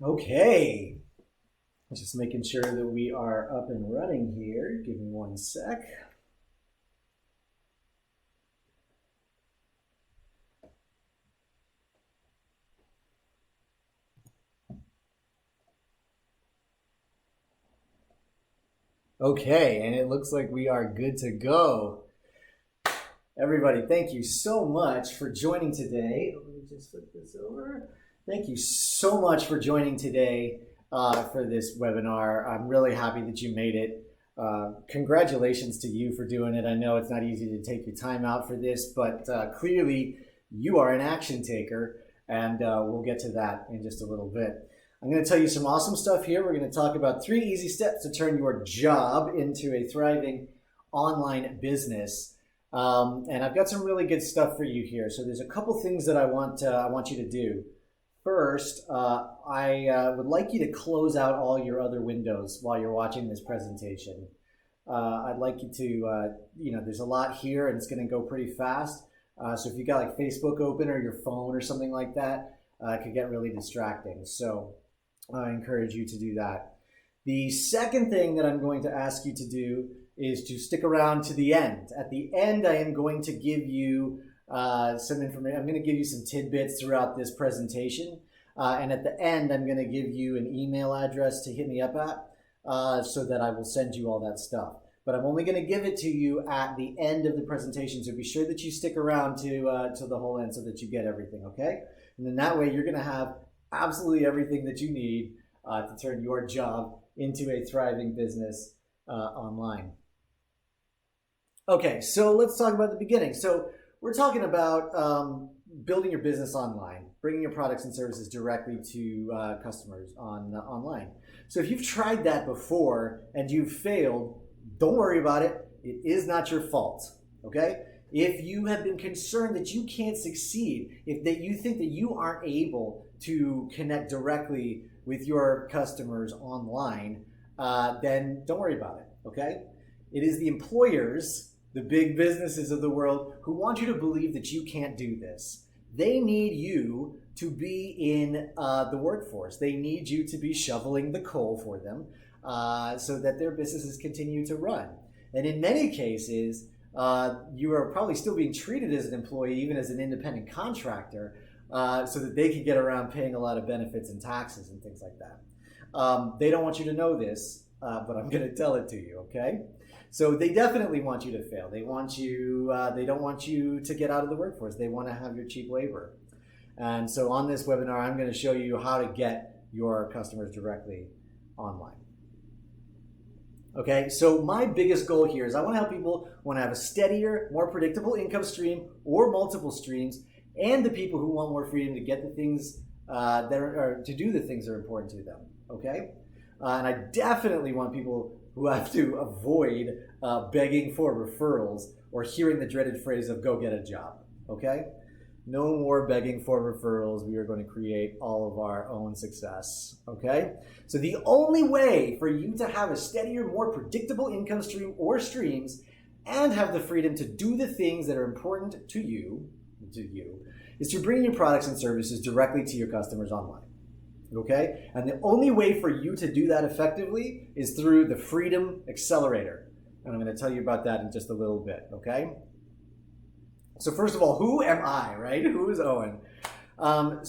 Okay, just making sure that we are up and running here. Give me one sec. Okay, and it looks like we are good to go. Everybody, thank you so much for joining today. Let me just flip this over. Thank you so much for joining today for this webinar. I'm really happy that you made it. Congratulations to you for doing it. I know it's not easy to take your time out for this, but clearly you are an action taker, and we'll get to that in just a little bit. I'm going to tell you some awesome stuff here. We're going to talk about 3 easy steps to turn your job into a thriving online business. And I've got some really good stuff for you here. So there's a couple things that I want you to do. First, I would like you to close out all your other windows while you're watching this presentation. I'd like you to, there's a lot here and it's going to go pretty fast. So if you got like Facebook open or your phone or something like that, it could get really distracting. So I encourage you to do that. The second thing that I'm going to ask you to do is to stick around to the end. At the end, I am going to give you some information. I'm going to give you some tidbits throughout this presentation. And at the end, I'm going to give you an email address to hit me up at so that I will send you all that stuff. But I'm only going to give it to you at the end of the presentation. So be sure that you stick around to the whole end so that you get everything, okay? And then that way, you're going to have absolutely everything that you need to turn your job into a thriving business online. Okay, so let's talk about the beginning. So we're talking about building your business online, bringing your products and services directly to customers online. So if you've tried that before and you've failed, don't worry about it. It is not your fault, okay? If you have been concerned that you can't succeed, if that you think that you aren't able to connect directly with your customers online, then don't worry about it, okay? It is the employers, the big businesses of the world, who want you to believe that you can't do this. They need you to be in the workforce. They need you to be shoveling the coal for them so that their businesses continue to run. And in many cases, you are probably still being treated as an employee, even as an independent contractor, so that they can get around paying a lot of benefits and taxes and things like that. They don't want you to know this, but I'm going to tell it to you, okay? So they definitely want you to fail. They want you. They don't want you to get out of the workforce. They want to have your cheap labor. And so on this webinar, I'm going to show you how to get your customers directly online. Okay, so my biggest goal here is I want to help people want to have a steadier, more predictable income stream or multiple streams, and the people who want more freedom to get the things to do the things that are important to them. Okay, and I definitely want people who have to avoid begging for referrals or hearing the dreaded phrase of "go get a job." Okay. No more begging for referrals. We are going to create all of our own success, okay? So the only way for you to have a steadier, more predictable income stream or streams and have the freedom to do the things that are important to you, is to bring your products and services directly to your customers online, okay? And the only way for you to do that effectively is through the Freedom Accelerator. And I'm going to tell you about that in just a little bit, okay? So first of all, who am I, right? Who is Owen? Right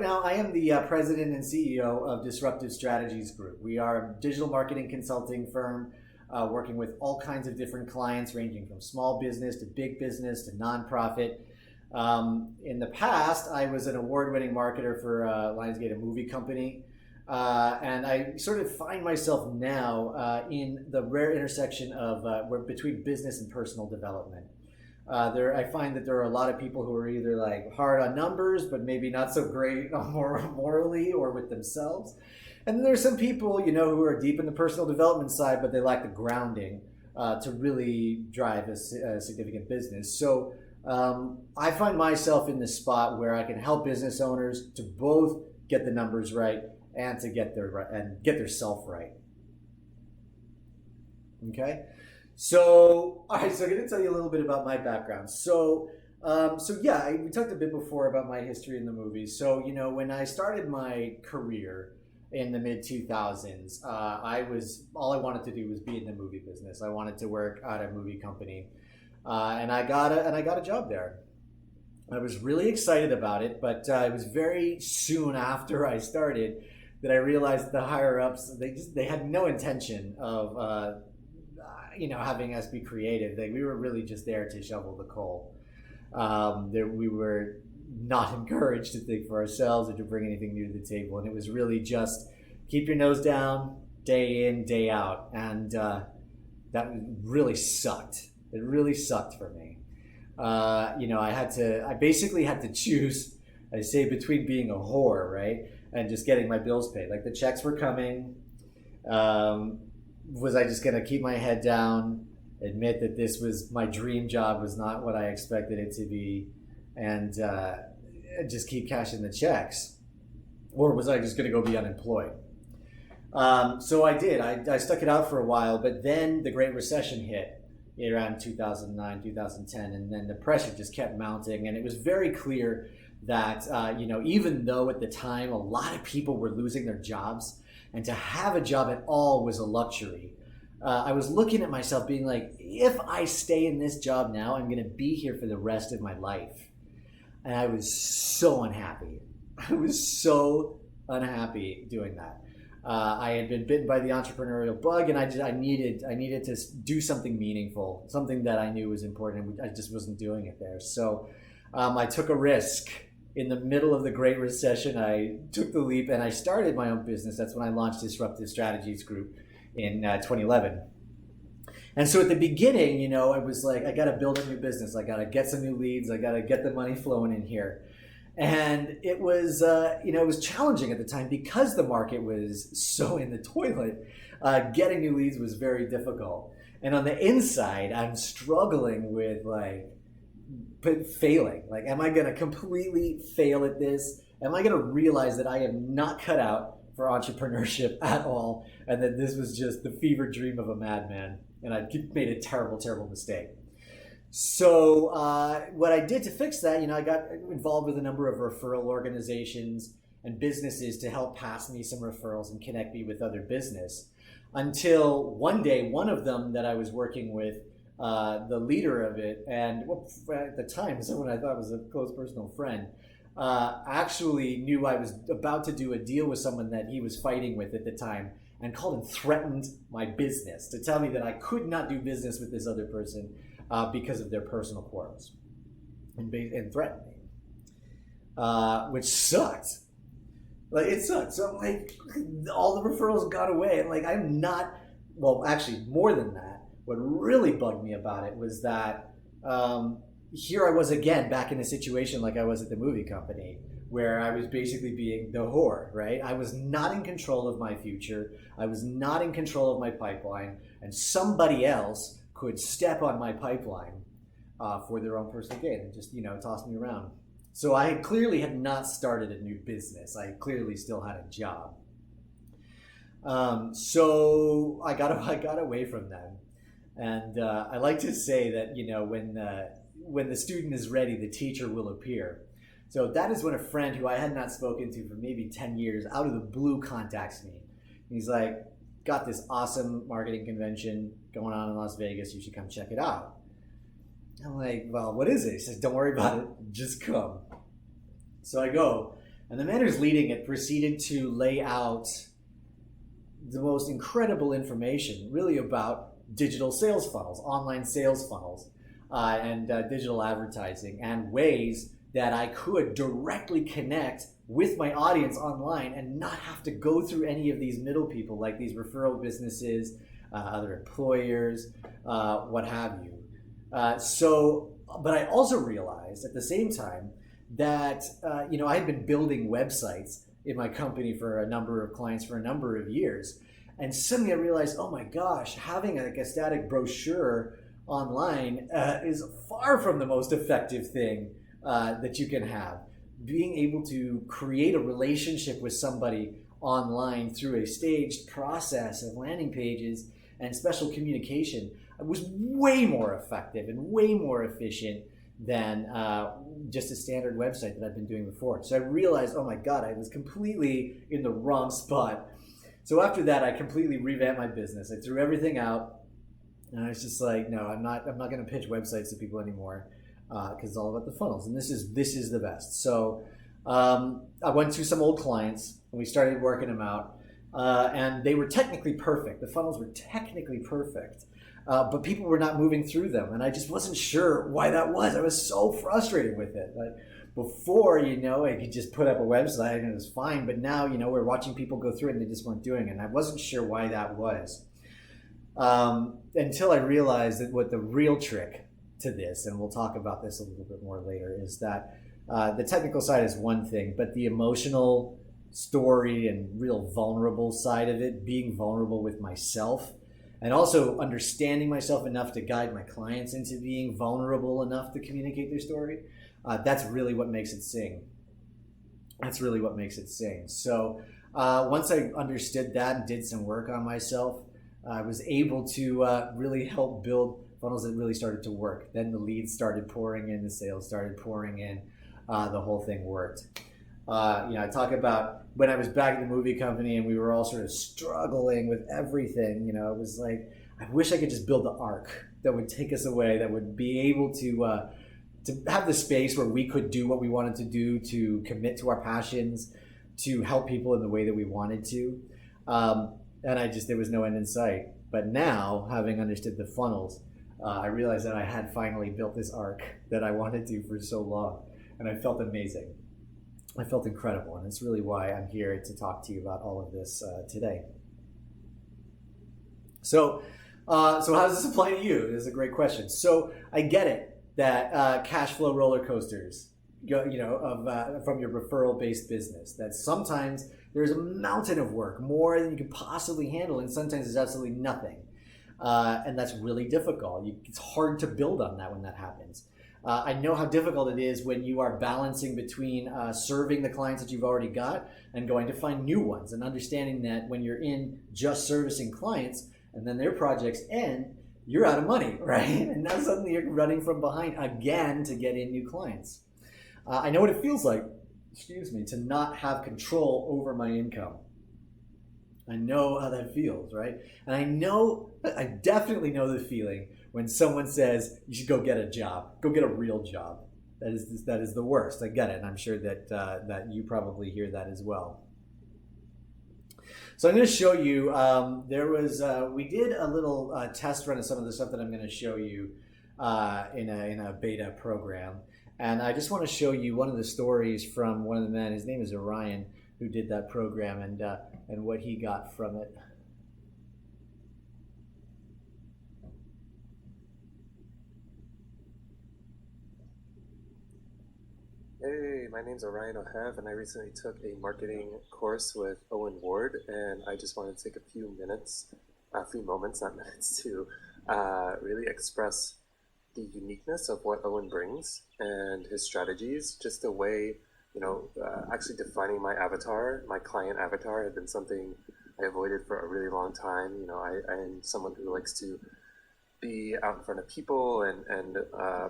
now, I am the president and CEO of Disruptive Strategies Group. We are a digital marketing consulting firm working with all kinds of different clients, ranging from small business to big business to nonprofit. In the past, I was an award-winning marketer for Lionsgate, a movie company. And I sort of find myself now in the rare intersection of between business and personal development. I find that there are a lot of people who are either like hard on numbers, but maybe not so great morally or with themselves. And then there's some people, who are deep in the personal development side, but they lack the grounding to really drive a significant business. So I find myself in this spot where I can help business owners to both get the numbers right and to get their self right. Okay. So, all right, so I'm going to tell you a little bit about my background. So, So yeah, we talked a bit before about my history in the movies. So when I started my career in the mid 2000s, all I wanted to do was be in the movie business. I wanted to work at a movie company, and I got a job there. I was really excited about it, but it was very soon after I started that I realized the higher ups they had no intention of having us be creative. We were really just there to shovel the coal. We were not encouraged to think for ourselves or to bring anything new to the table, and it was really just keep your nose down, day in, day out, and that really sucked. It really sucked for me. I basically had to choose, I say, between being a whore, right, and just getting my bills paid. Like the checks were coming. Was I just going to keep my head down, admit that this was my dream job was not what I expected it to be, and just keep cashing the checks? Or was I just going to go be unemployed? So I did. I stuck it out for a while, but then the Great Recession hit around 2009, 2010, and then the pressure just kept mounting, and it was very clear that even though at the time a lot of people were losing their jobs, and to have a job at all was a luxury, I was looking at myself being like, if I stay in this job now, I'm going to be here for the rest of my life. And I was so unhappy. I was so unhappy doing that. I had been bitten by the entrepreneurial bug, and I needed to do something meaningful, something that I knew was important, and I just wasn't doing it there. So I took a risk. In the middle of the Great Recession, I took the leap and I started my own business. That's when I launched Disruptive Strategies Group in 2011. And so at the beginning, it was like, I got to build a new business. I got to get some new leads. I got to get the money flowing in here. And it was, it was challenging at the time because the market was so in the toilet. Getting new leads was very difficult. And on the inside, I'm struggling with failing. Like, am I going to completely fail at this? Am I going to realize that I am not cut out for entrepreneurship at all, and that this was just the fever dream of a madman, and I made a terrible, terrible mistake? So what I did to fix that, I got involved with a number of referral organizations and businesses to help pass me some referrals and connect me with other business, until one day, one of them that I was working with, the leader of it, and at the time someone I thought was a close personal friend, actually knew I was about to do a deal with someone that he was fighting with at the time, and called and threatened my business to tell me that I could not do business with this other person because of their personal quarrels, and threatened me, which sucked. Like, it sucked. So all the referrals got away, and I'm not, well, actually more than that. What really bugged me about it was that here I was again back in a situation like I was at the movie company, where I was basically being the whore, right? I was not in control of my future. I was not in control of my pipeline, and somebody else could step on my pipeline for their own personal gain and just, toss me around. So I clearly had not started a new business. I clearly still had a job. So I got away from them. And I like to say that, when the student is ready, the teacher will appear. So that is when a friend who I had not spoken to for maybe 10 years, out of the blue, contacts me. He's like, got this awesome marketing convention going on in Las Vegas. You should come check it out. I'm like, well, what is it? He says, don't worry about it. Just come. So I go. And the man who's leading it proceeded to lay out the most incredible information really about digital sales funnels, online sales funnels, and digital advertising, and ways that I could directly connect with my audience online and not have to go through any of these middle people, like these referral businesses, other employers, what have you. But I also realized at the same time that I had been building websites in my company for a number of clients for a number of years. And suddenly I realized, oh my gosh, having a static brochure online is far from the most effective thing that you can have. Being able to create a relationship with somebody online through a staged process of landing pages and special communication was way more effective and way more efficient than just a standard website that I've been doing before. So I realized, oh my God, I was completely in the wrong spot. So after that, I completely revamped my business. I threw everything out, and I was just like, no, I'm not going to pitch websites to people anymore, because it's all about the funnels, and this is the best. So I went to some old clients, and we started working them out. And they were technically perfect. The funnels were technically perfect, but people were not moving through them, and I just wasn't sure why that was. I was so frustrated with it. Like before, I could just put up a website and it was fine, but now, we're watching people go through it and they just weren't doing it, and I wasn't sure why that was. Until I realized that what the real trick to this, and we'll talk about this a little bit more later, is that the technical side is one thing, but the emotional story and real vulnerable side of it, being vulnerable with myself, and also understanding myself enough to guide my clients into being vulnerable enough to communicate their story, that's really what makes it sing. That's really what makes it sing. So once I understood that and did some work on myself, I was able to really help build funnels that really started to work. Then the leads started pouring in, the sales started pouring in, the whole thing worked. I talk about when I was back at the movie company and we were all sort of struggling with everything. It was like, I wish I could just build the ark that would take us away, that would be able to have the space where we could do what we wanted to do, to commit to our passions, to help people in the way that we wanted to. And there was no end in sight. But now, having understood the funnels, I realized that I had finally built this ark that I wanted to for so long, and I felt amazing. I felt incredible, and it's really why I'm here to talk to you about all of this today. So how does this apply to you? This is a great question. So I get it that cash flow roller coasters, from your referral-based business, that sometimes there's a mountain of work, more than you could possibly handle, and sometimes there's absolutely nothing, and that's really difficult. It's hard to build on that when that happens. I know how difficult it is when you are balancing between serving the clients that you've already got and going to find new ones, and understanding that when you're in just servicing clients and then their projects end, you're out of money, right? And now suddenly you're running from behind again to get in new clients. I know what it feels like, to not have control over my income. I know how that feels, right? And I definitely know the feeling when someone says you should go get a job, go get a real job. That is the worst. I get it, and I'm sure that you probably hear that as well. So I'm going to show you. We did a little test run of some of the stuff that I'm going to show you in a beta program, and I just want to show you one of the stories from one of the men. His name is Orion, who did that program, and what he got from it. Hey, my name's Orion O'Hev, and I recently took a marketing course with Owen Ward, and I just wanted to take a few moments, not minutes, to really express the uniqueness of what Owen brings and his strategies. Just the way, actually defining my avatar, my client avatar, had been something I avoided for a really long time. I am someone who likes to be out in front of people and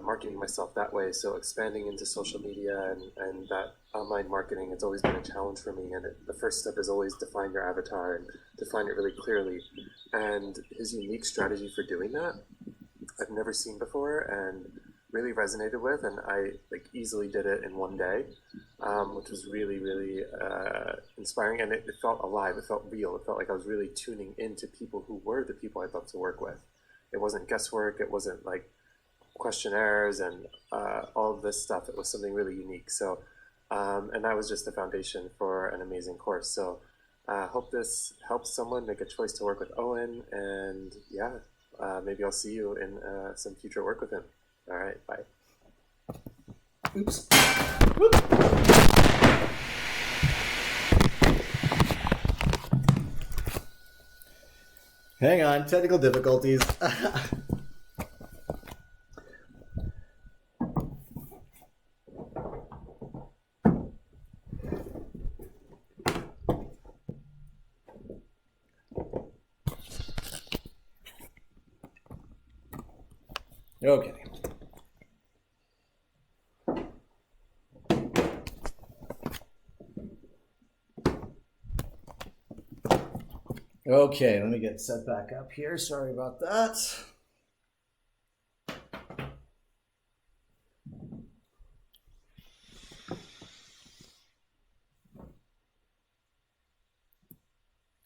marketing myself that way. So expanding into social media and that online marketing, it's always been a challenge for me. And the first step is always define your avatar and define it really clearly. And his unique strategy for doing that, I've never seen before and really resonated with. And I easily did it in one day, which was really, really inspiring. And it felt alive. It felt real. It felt like I was really tuning into people who were the people I'd love to work with. It wasn't guesswork. It wasn't like questionnaires and all of this stuff. It was something really unique. So, and that was just the foundation for an amazing course. So I hope this helps someone make a choice to work with Owen. And yeah, maybe I'll see you in some future work with him. All right, bye. Oops. Hang on, technical difficulties. Okay. Okay, let me get set back up here. Sorry about that.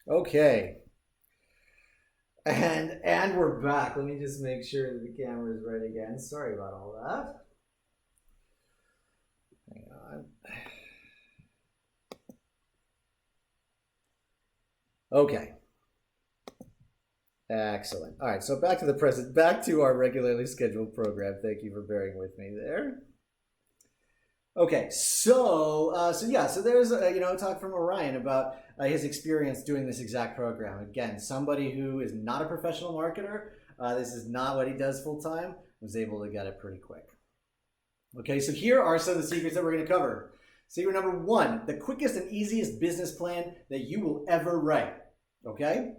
Okay. And we're back. Let me just make sure that the camera is right again. Sorry about all that. Hang on. Okay. Excellent. All right, so back to the present, back to our regularly scheduled program. Thank you for bearing with me there. Okay, so there's a talk from Orion about his experience doing this exact program. Again, somebody who is not a professional marketer, this is not what he does full time, was able to get it pretty quick. Okay, so here are some of the secrets that we're going to cover. Secret number 1, the quickest and easiest business plan that you will ever write. Okay,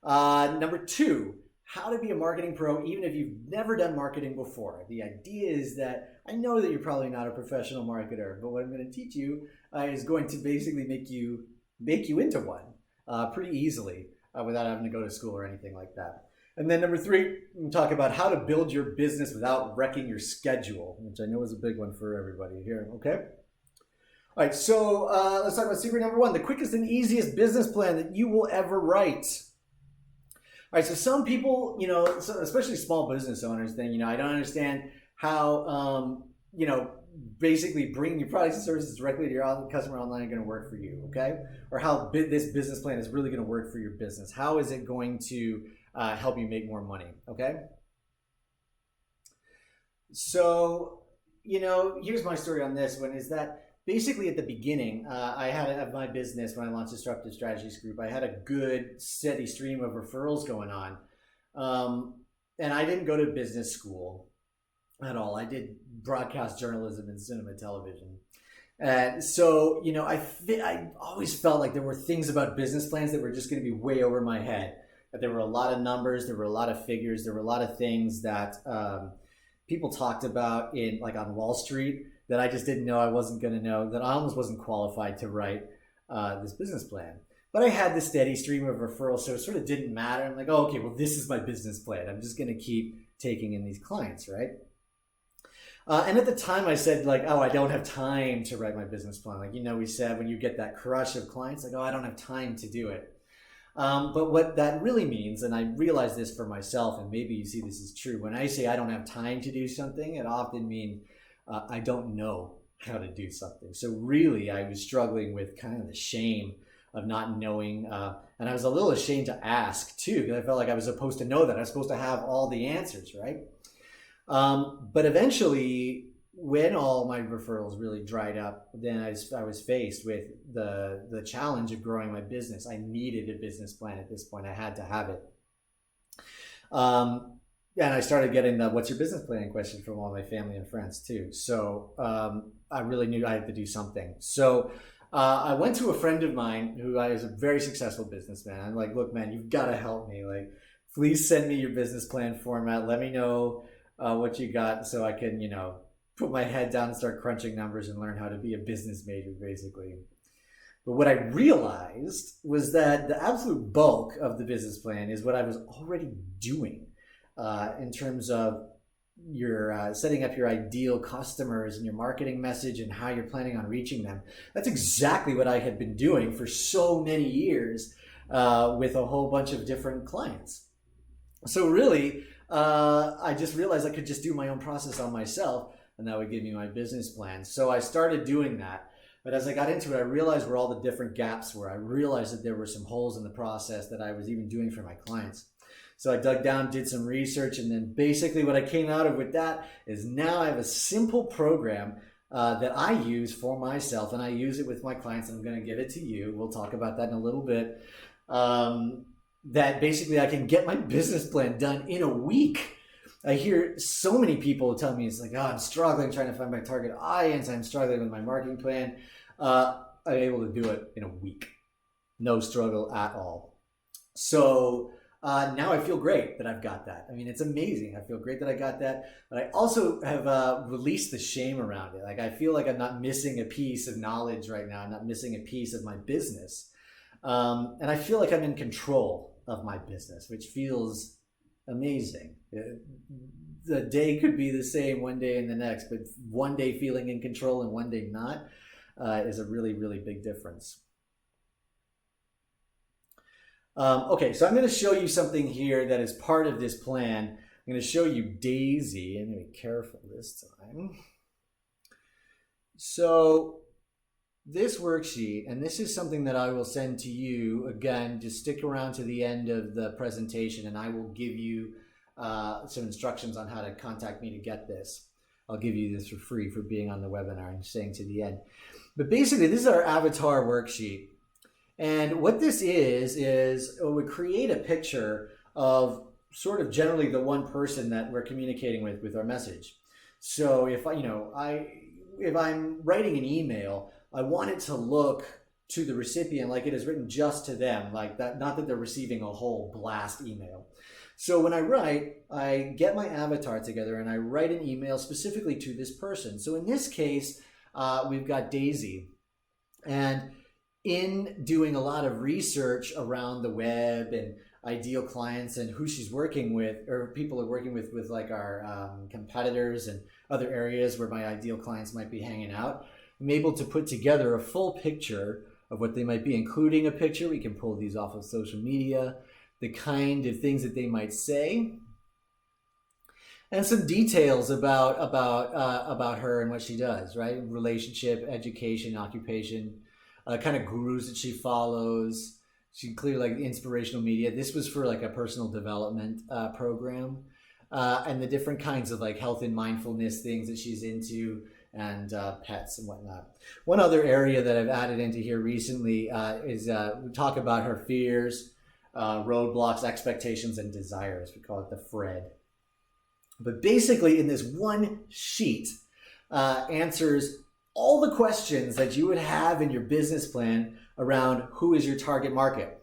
number 2, how to be a marketing pro even if you've never done marketing before. The idea is that I know that you're probably not a professional marketer, but what I'm going to teach you is going to basically make you into one pretty easily without having to go to school or anything like that. And then number 3, we'll talk about how to build your business without wrecking your schedule, which I know is a big one for everybody here. Okay. All right, so let's talk about secret number 1, the quickest and easiest business plan that you will ever write. All right, so some people, especially small business owners, think, I don't understand how, basically bringing your products and services directly to your customer online are going to work for you, okay? Or how this business plan is really going to work for your business. How is it going to help you make more money, okay? So, here's my story on this one is that basically at the beginning, I had my business when I launched Disruptive Strategies Group. I had a good steady stream of referrals going on. And I didn't go to business school at all. I did broadcast journalism and cinema television. And so, I always felt like there were things about business plans that were just going to be way over my head. That there were a lot of numbers, there were a lot of figures, there were a lot of things that people talked about on Wall Street that I just didn't know I wasn't going to know, that I almost wasn't qualified to write this business plan. But I had this steady stream of referrals, so it sort of didn't matter. I'm like, oh, okay, well, this is my business plan. I'm just going to keep taking in these clients, right? And at the time I said I don't have time to write my business plan. We said when you get that crush of clients, I don't have time to do it. But what that really means, and I realize this for myself, and maybe you see this is true, when I say I don't have time to do something, it often means I don't know how to do something. So really, I was struggling with kind of the shame of not knowing, and I was a little ashamed to ask too, because I felt like I was supposed to know that. I was supposed to have all the answers, right? But eventually, when all my referrals really dried up, then I was faced with the challenge of growing my business. I needed a business plan at this point. I had to have it. And I started getting the "what's your business plan" question from all my family and friends too. So I really knew I had to do something. So I went to a friend of mine who is a very successful businessman. I'm like, look, man, you've got to help me. Please send me your business plan format. Let me know what you got so I can, put my head down and start crunching numbers and learn how to be a business major, basically. But what I realized was that the absolute bulk of the business plan is what I was already doing. In terms of your setting up your ideal customers and your marketing message and how you're planning on reaching them. That's exactly what I had been doing for so many years with a whole bunch of different clients. So really, I just realized I could just do my own process on myself, and that would give me my business plan. So I started doing that. But as I got into it, I realized where all the different gaps were. I realized that there were some holes in the process that I was even doing for my clients. So I dug down, did some research, and then basically what I came out of with that is now I have a simple program that I use for myself, and I use it with my clients. I'm going to give it to you. We'll talk about that in a little bit. That basically I can get my business plan done in a week. I hear so many people tell me it's I'm struggling trying to find my target audience. I'm struggling with my marketing plan. I'm able to do it in a week. No struggle at all. So now I feel great that I've got that. I mean, it's amazing. I feel great that I got that. But I also have released the shame around it. I feel like I'm not missing a piece of knowledge right now. I'm not missing a piece of my business. And I feel like I'm in control of my business, which feels amazing. The day could be the same one day and the next, but one day feeling in control and one day not is a really, really big difference. Okay, so I'm going to show you something here that is part of this plan. I'm going to show you Daisy. I'm going to be careful this time. So this worksheet, and this is something that I will send to you. Again, just stick around to the end of the presentation and I will give you some instructions on how to contact me to get this. I'll give you this for free for being on the webinar and staying to the end. But basically, this is our avatar worksheet. And what this is we create a picture of sort of generally the one person that we're communicating with our message. So if I'm writing an email, I want it to look to the recipient like it is written just to them, like that, not that they're receiving a whole blast email. So when I write, I get my avatar together and I write an email specifically to this person. So in this case, we've got Daisy. And in doing a lot of research around the web and ideal clients and who she's working with, or people are working with like our competitors and other areas where my ideal clients might be hanging out, I'm able to put together a full picture of what they might be, including a picture. We can pull these off of social media, the kind of things that they might say, and some details about her and what she does, right? Relationship, education, occupation, kind of gurus that she follows. She clearly like inspirational media. This was for like a personal development program, and the different kinds of like health and mindfulness things that she's into, and pets and whatnot. One other area that I've added into here recently is we talk about her fears, roadblocks, expectations, and desires. We call it the Fred. But basically in this one sheet answers all the questions that you would have in your business plan around who is your target market.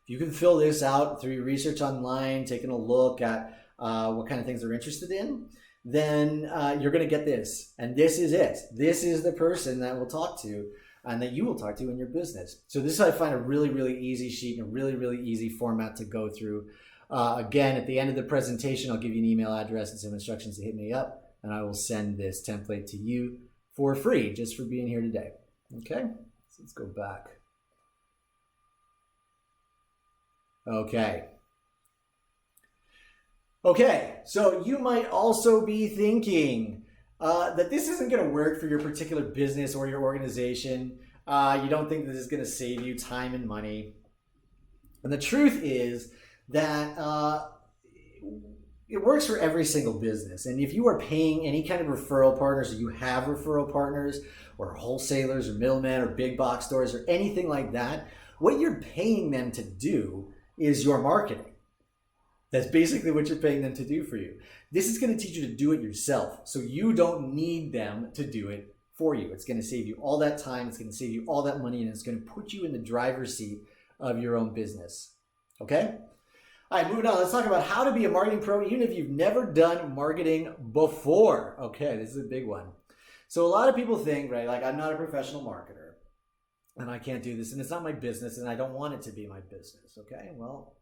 If you can fill this out through your research online, taking a look at what kind of things they're interested in, then you're going to get this. And this is it. This is the person that we'll talk to and that you will talk to in your business. So this I find a really, really easy sheet and a really, really easy format to go through. Again, at the end of the presentation, I'll give you an email address and some instructions to hit me up, and I will send this template to you for free just for being here today. Okay, so let's go back. Okay, so you might also be thinking that this isn't going to work for your particular business or your organization. You don't think this is going to save you time and money. And the truth is that it works for every single business. And if you are paying any kind of referral partners, or you have referral partners or wholesalers or middlemen or big box stores or anything like that, what you're paying them to do is your marketing. That's basically what you're paying them to do for you. This is going to teach you to do it yourself. So you don't need them to do it for you. It's going to save you all that time. It's going to save you all that money, and it's going to put you in the driver's seat of your own business. Okay? All right, moving on. Let's talk about how to be a marketing pro, even if you've never done marketing before. Okay, this is a big one. So a lot of people think, right, like I'm not a professional marketer and I can't do this and it's not my business and I don't want it to be my business. Okay, well,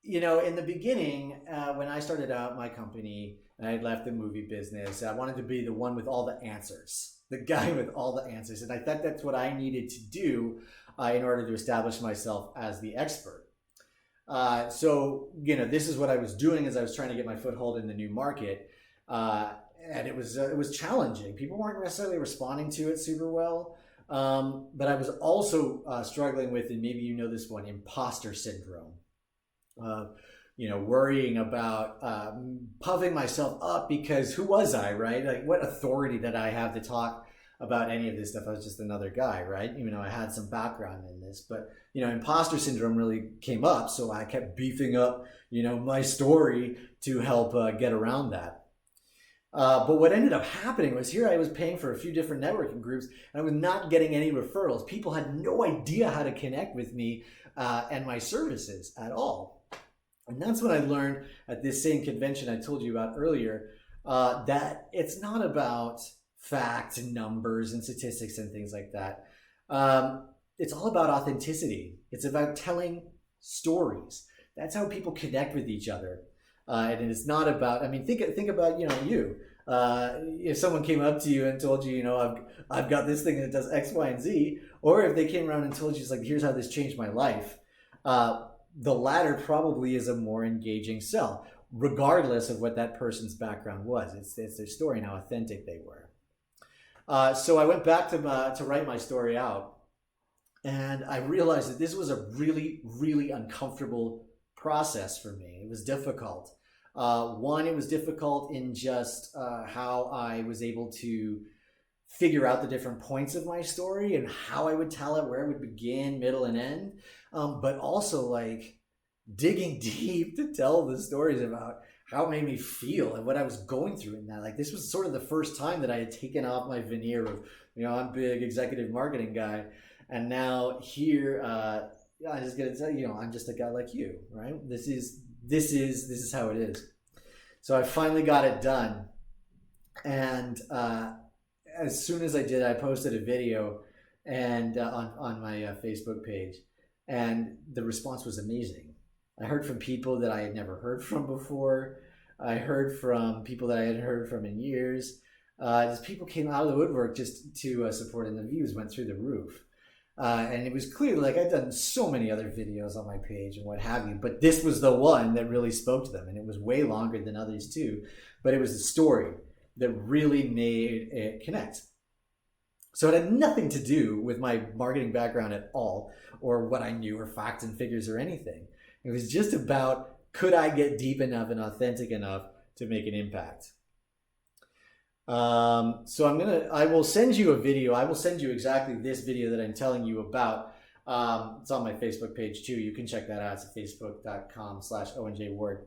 you know, in the beginning, when I started out my company and I left the movie business, I wanted to be the one with all the answers, the guy with all the answers. And I thought that's what I needed to do in order to establish myself as the expert. So, you know, this is what I was doing as I was trying to get my foothold in the new market. And it was challenging. People weren't necessarily responding to it super well. But I was also struggling with, and maybe you know this one, imposter syndrome. You know, worrying about puffing myself up because who was I, right? Like what authority did I have to talk about any of this stuff? I was just another guy, right? Even though I had some background in this, but you know, imposter syndrome really came up. So I kept beefing up, you know, my story to help get around that. But what ended up happening was here I was paying for a few different networking groups and I was not getting any referrals. People had no idea how to connect with me and my services at all. And that's when I learned at this same convention I told you about earlier, that it's not about facts and numbers and statistics and things like that. it's all about authenticity. It's about telling stories. That's how people connect with each other. And it's not about, I mean, think about, you. If someone came up to you and told you, I've got this thing that does X, Y, and Z, or if they came around and told you, it's like, here's how this changed my life. The latter probably is a more engaging sell, regardless of what that person's background was. It's their story and how authentic they were. So I went back to write my story out, and I realized that this was a really, really uncomfortable process for me. It was difficult. One, it was difficult in just how I was able to figure out the different points of my story and how I would tell it, where it would begin, middle, and end. But also like digging deep to tell the stories about how it made me feel and what I was going through in that. Like this was sort of the first time that I had taken off my veneer of, I'm a big executive marketing guy. And now here, I'm just gonna tell you, I'm just a guy like you, right? This is how it is. So I finally got it done. And as soon as I did, I posted a video and on my Facebook page, and the response was amazing. I heard from people that I had never heard from before. I heard from people that I hadn't heard from in years. Just people came out of the woodwork just to support, and the views went through the roof. And it was clear, like I'd done so many other videos on my page and what have you, but this was the one that really spoke to them. And it was way longer than others too, but it was the story that really made it connect. So it had nothing to do with my marketing background at all, or what I knew, or facts and figures or anything. It was just about, could I get deep enough and authentic enough to make an impact? So I will send you a video. I will send you exactly this video that I'm telling you about. It's on my Facebook page too. You can check that out. It's facebook.com/ONJWard.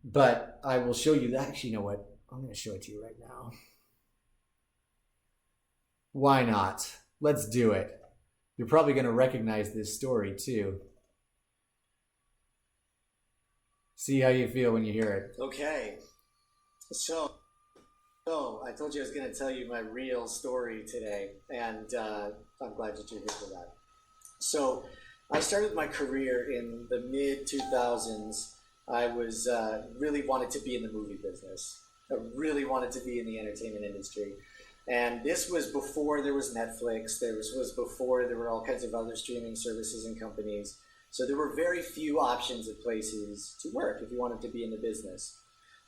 But I will show you that. Actually, you know what? I'm going to show it to you right now. Why not? Let's do it. You're probably going to recognize this story too. See how you feel when you hear it. Okay. So I told you I was going to tell you my real story today, and I'm glad that you're here for that. So I started my career in the mid-2000s. I was really wanted to be in the movie business. I really wanted to be in the entertainment industry. And this was before there was Netflix. This was before there were all kinds of other streaming services and companies. So there were very few options of places to work if you wanted to be in the business.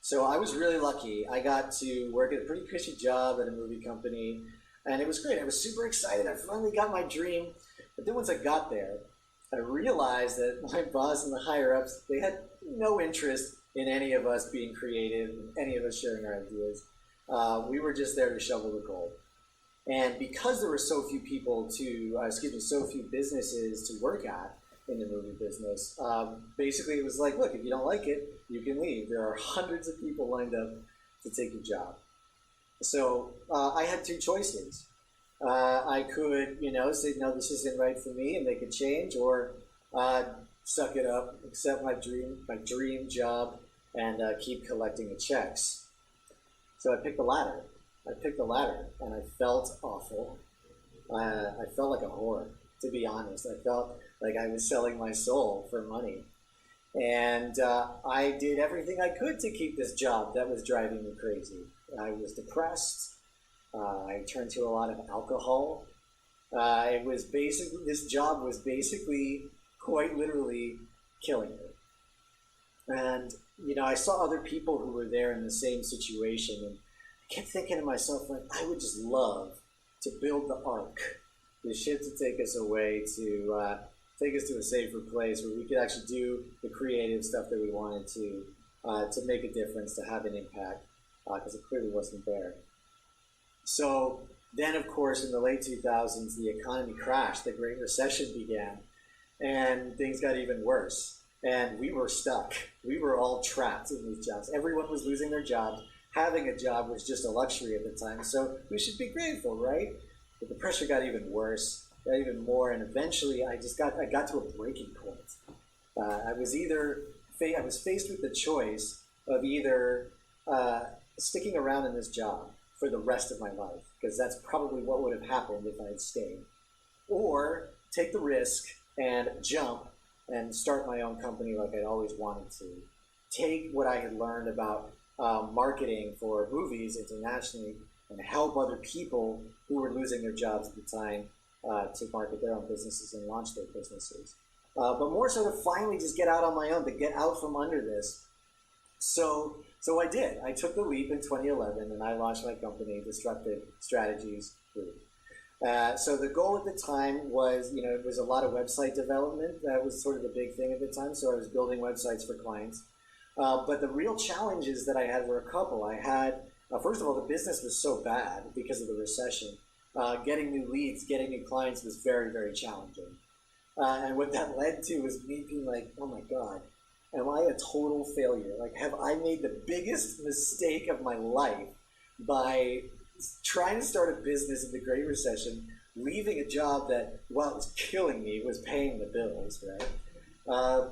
So I was really lucky. I got to work at a pretty cushy job at a movie company, and it was great. I was super excited. I finally got my dream. But then once I got there, I realized that my boss and the higher-ups, they had no interest in any of us being creative, any of us sharing our ideas. We were just there to shovel the coal. And because there were so few people so few businesses to work at in the movie business, basically it was like, look, if you don't like it, you can leave. There are hundreds of people lined up to take your job. So I had two choices. I could, say, no, this isn't right for me, and they could change, or suck it up, accept my dream job, and keep collecting the checks. So I picked the latter. And I felt awful. I felt like a whore, to be honest. I felt like I was selling my soul for money. And I did everything I could to keep this job that was driving me crazy. I was depressed. I turned to a lot of alcohol. This job was basically, quite literally, killing me. And, I saw other people who were there in the same situation, and I kept thinking to myself, like, I would just love to build the ark, the ship to take us away, to take us to a safer place where we could actually do the creative stuff that we wanted to make a difference, to have an impact, because it clearly wasn't there. So then, of course, in the late 2000s, the economy crashed, the Great Recession began, and things got even worse. And we were stuck. We were all trapped in these jobs. Everyone was losing their jobs. Having a job was just a luxury at the time, so we should be grateful, right? But the pressure got even worse, got even more, and eventually I got to a breaking point. I was faced with the choice of either sticking around in this job for the rest of my life, because that's probably what would have happened if I had stayed, or take the risk and jump and start my own company like I'd always wanted to. Take what I had learned about marketing for movies internationally and help other people who were losing their jobs at the time to market their own businesses and launch their businesses. But more so to finally just get out on my own, to get out from under this. So I did. I took the leap in 2011 and I launched my company, Disruptive Strategies Group. So the goal at the time was, it was a lot of website development. That was sort of the big thing at the time. So I was building websites for clients. But the real challenges that I had were a couple. I had, first of all, the business was so bad because of the recession. Getting new leads, getting new clients was very, very challenging. And what that led to was me being like, oh my God, am I a total failure? Like, have I made the biggest mistake of my life by trying to start a business in the Great Recession, leaving a job that, while it was killing me, was paying the bills, right?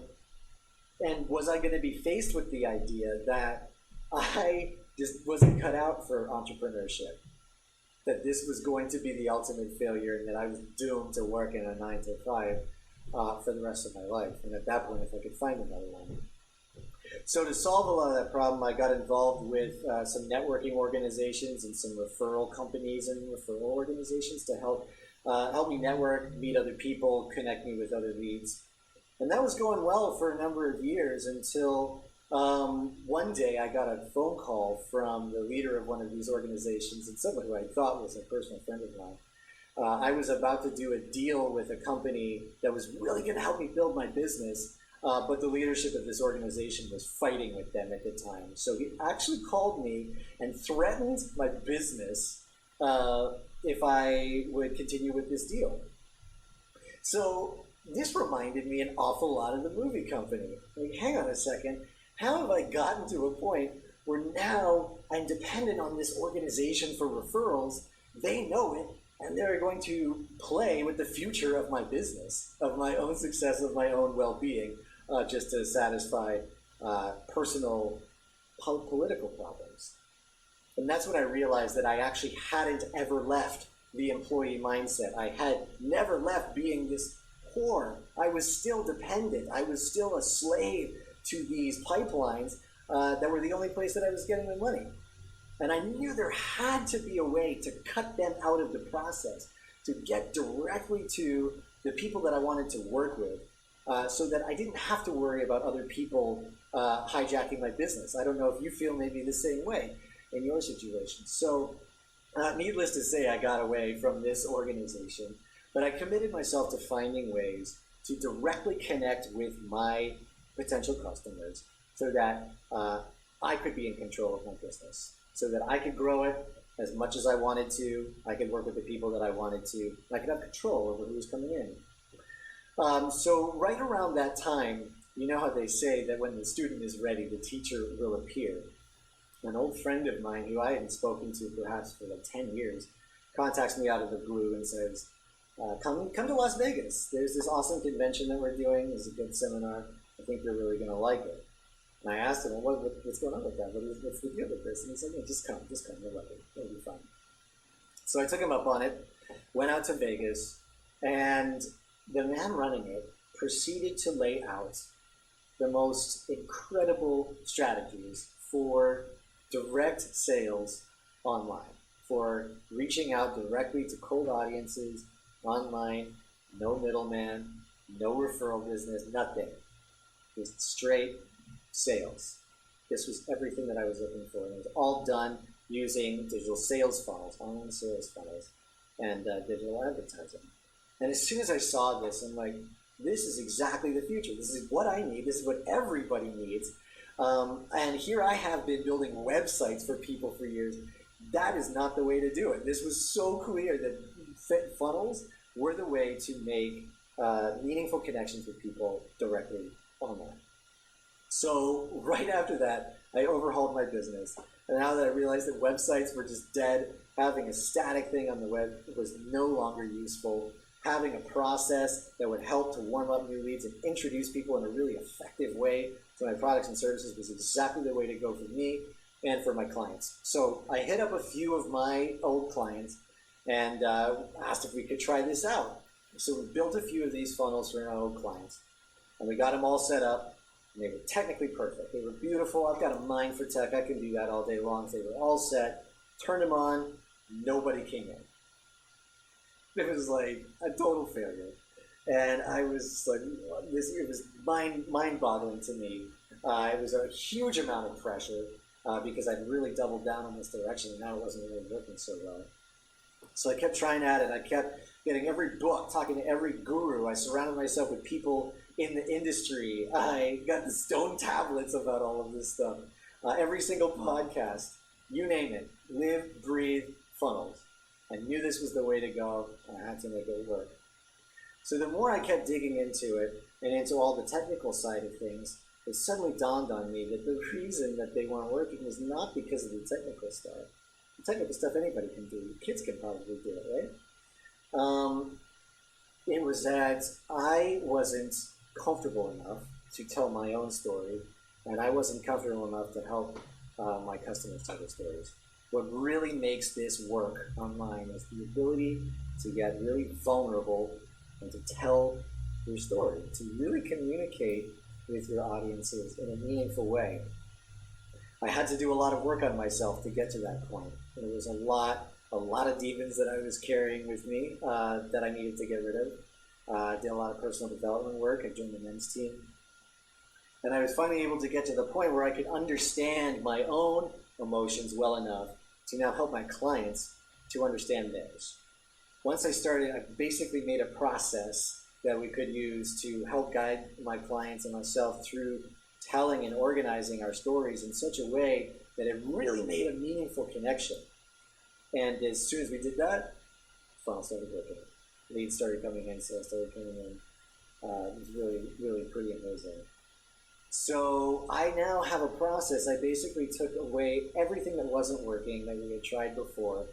And was I going to be faced with the idea that I just wasn't cut out for entrepreneurship? That this was going to be the ultimate failure and that I was doomed to work in a 9 to 5 for the rest of my life. And at that point, if I could find another one. So to solve a lot of that problem, I got involved with some networking organizations and some referral companies and referral organizations to help me network, meet other people, connect me with other leads. And that was going well for a number of years until one day I got a phone call from the leader of one of these organizations and someone who I thought was a personal friend of mine. I was about to do a deal with a company that was really going to help me build my business, but the leadership of this organization was fighting with them at the time. So he actually called me and threatened my business if I would continue with this deal. So this reminded me an awful lot of the movie company. Like, hang on a second. How have I gotten to a point where now I'm dependent on this organization for referrals? They know it, and they're going to play with the future of my business, of my own success, of my own well-being, just to satisfy personal political problems. And that's when I realized that I actually hadn't ever left the employee mindset. I had never left being this poor. I was still dependent. I was still a slave to these pipelines that were the only place that I was getting my money. And I knew there had to be a way to cut them out of the process, to get directly to the people that I wanted to work with, so that I didn't have to worry about other people hijacking my business. I don't know if you feel maybe the same way in your situation. So needless to say, I got away from this organization, but I committed myself to finding ways to directly connect with my potential customers so that I could be in control of my business, so that I could grow it as much as I wanted to. I could work with the people that I wanted to. And I could have control over who was coming in. So right around that time, you know how they say that when the student is ready, the teacher will appear. An old friend of mine who I hadn't spoken to perhaps for like 10 years contacts me out of the blue and says, come to Las Vegas. There's this awesome convention that we're doing. There's a good seminar. I think you're really going to like it. And I asked him, well, what's going on with that? What's the deal with this? And he said, yeah, just come, you'll love it. It'll be fun. So I took him up on it, went out to Vegas, and the man running it proceeded to lay out the most incredible strategies for direct sales online, for reaching out directly to cold audiences online, no middleman, no referral business, nothing. Just straight sales. This was everything that I was looking for. And it was all done using digital sales funnels, online sales funnels, and digital advertising. And as soon as I saw this, I'm like, this is exactly the future. This is what I need. This is what everybody needs. And here I have been building websites for people for years. That is not the way to do it. This was so clear that funnels were the way to make meaningful connections with people directly online. So right after that, I overhauled my business. And now that I realized that websites were just dead, having a static thing on the web was no longer useful. Having a process that would help to warm up new leads and introduce people in a really effective way to my products and services was exactly the way to go for me and for my clients. So I hit up a few of my old clients and asked if we could try this out. So we built a few of these funnels for our own clients, and we got them all set up, and they were technically perfect. They were beautiful. I've got a mind for tech. I can do that all day long. They were all set. Turned them on. Nobody came in. It was like a total failure. And I was like, it was mind-boggling to me. It was a huge amount of pressure because I'd really doubled down on this direction, and now it wasn't really working so well. So I kept trying at it. I kept getting every book, talking to every guru. I surrounded myself with people in the industry. I got the stone tablets about all of this stuff. Every single podcast, you name it, live, breathe, funnels. I knew this was the way to go, and I had to make it work. So the more I kept digging into it and into all the technical side of things, it suddenly dawned on me that the reason that they weren't working was not because of the technical stuff. The technical stuff anybody can do. Kids can probably do it, right? It was that I wasn't comfortable enough to tell my own story, and I wasn't comfortable enough to help my customers tell their stories. What really makes this work online is the ability to get really vulnerable and to tell your story, to really communicate with your audiences in a meaningful way. I had to do a lot of work on myself to get to that point. There was a lot of demons that I was carrying with me that I needed to get rid of. I did a lot of personal development work. I joined the men's team. And I was finally able to get to the point where I could understand my own emotions well enough to now help my clients to understand theirs. Once I started, I basically made a process that we could use to help guide my clients and myself through telling and organizing our stories in such a way that it really made a meaningful connection. And as soon as we did that, funnel started working. Leads started coming in, sales started coming in. It was really, really pretty amazing. So I now have a process. I basically took away everything that wasn't working that we had tried before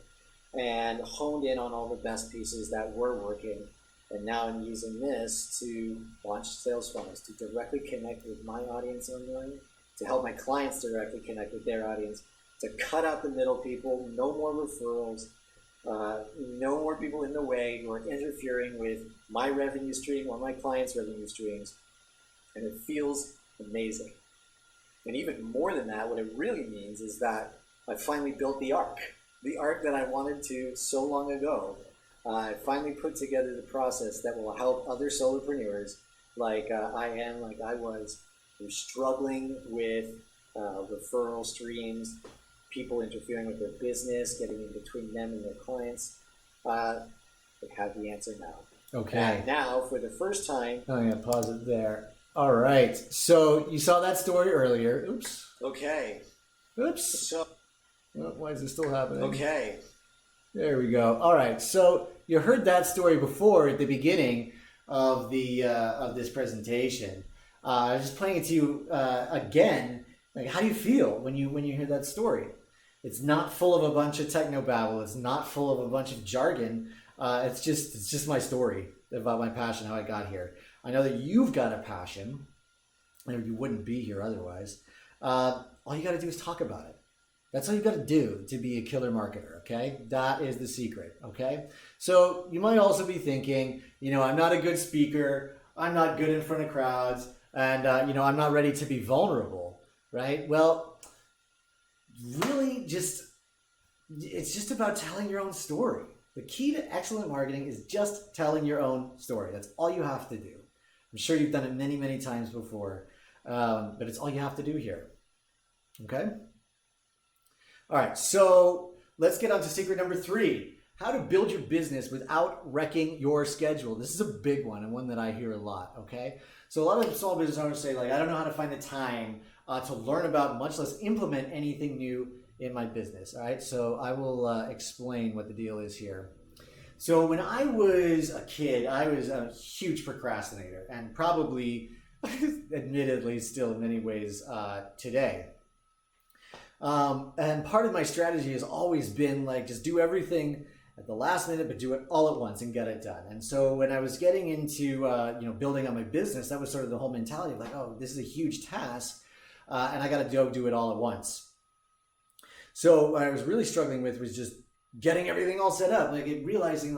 and honed in on all the best pieces that were working. And now I'm using this to launch sales funnels, to directly connect with my audience online, to help my clients directly connect with their audience, to cut out the middle people, no more referrals, no more people in the way who are interfering with my revenue stream or my clients' revenue streams. And it feels amazing. And even more than that, what it really means is that I finally built the arc that I wanted to so long ago. I finally put together the process that will help other solopreneurs like I was, who's struggling with referral streams, people interfering with their business, getting in between them and their clients. They have the answer now. Okay. And now, for the first time... I'm going to pause it there. All right. So you saw that story earlier. Oops. Okay. Oops. So... Oh, why is this still happening? Okay. There we go. All right. So you heard that story before at the beginning of the of this presentation. I was just playing it to you again. Like, how do you feel when you hear that story? It's not full of a bunch of technobabble. It's not full of a bunch of jargon. It's just my story about my passion, how I got here. I know that you've got a passion, or you wouldn't be here otherwise. All you got to do is talk about it. That's all you got to do to be a killer marketer, okay? That is the secret, okay? So you might also be thinking, I'm not a good speaker. I'm not good in front of crowds. And, I'm not ready to be vulnerable, right? Well, really it's just about telling your own story. The key to excellent marketing is just telling your own story. That's all you have to do. I'm sure you've done it many, many times before, but it's all you have to do here, okay? All right, so let's get on to secret number 3, how to build your business without wrecking your schedule. This is a big one and one that I hear a lot, okay? So a lot of small business owners say, I don't know how to find the time to learn about, much less implement anything new in my business, all right? So I will explain what the deal is here. So when I was a kid, I was a huge procrastinator and probably, admittedly, still in many ways today. And part of my strategy has always been just do everything at the last minute, but do it all at once and get it done. And so when I was getting into, building on my business, that was sort of the whole mentality of oh, this is a huge task and I got to go do it all at once. So what I was really struggling with was just getting everything all set up, realizing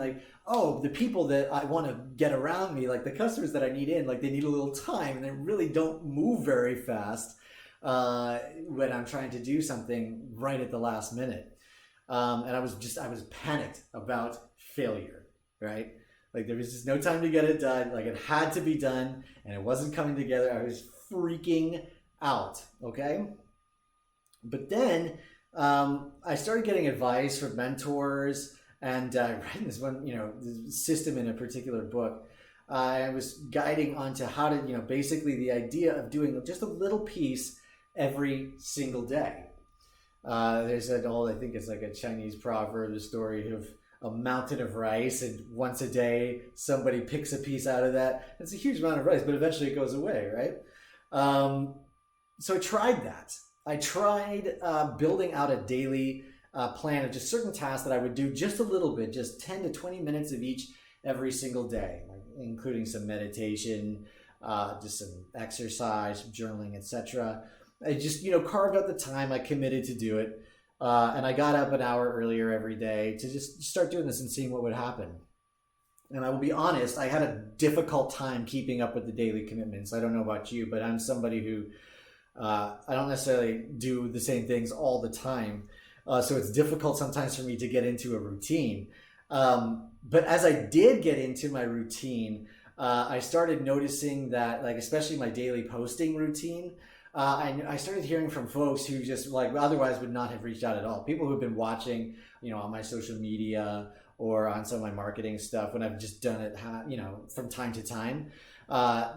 oh, the people that I want to get around me, like the customers that I need in, like they need a little time and they really don't move very fast when I'm trying to do something right at the last minute. And I was panicked about failure, right? Like there was just no time to get it done. Like it had to be done and it wasn't coming together. I was freaking out, okay? But then I started getting advice from mentors and writing this one, this system in a particular book. I was guiding onto how to, basically the idea of doing just a little piece every single day. There's an old, I think it's like a Chinese proverb, the story of a mountain of rice, and once a day somebody picks a piece out of that. It's a huge amount of rice, but eventually it goes away, right? So I tried that. I tried building out a daily plan of just certain tasks that I would do just a little bit, just 10 to 20 minutes of each every single day, like including some meditation, just some exercise, journaling, etc. I just, carved out the time. I committed to do it. And I got up an hour earlier every day to just start doing this and seeing what would happen. And I will be honest, I had a difficult time keeping up with the daily commitments. I don't know about you, but I'm somebody who, I don't necessarily do the same things all the time. So it's difficult sometimes for me to get into a routine. But as I did get into my routine, I started noticing that, like, especially my daily posting routine, I started hearing from folks who just like otherwise would not have reached out at all. People who've been watching, on my social media or on some of my marketing stuff when I've just done it, from time to time.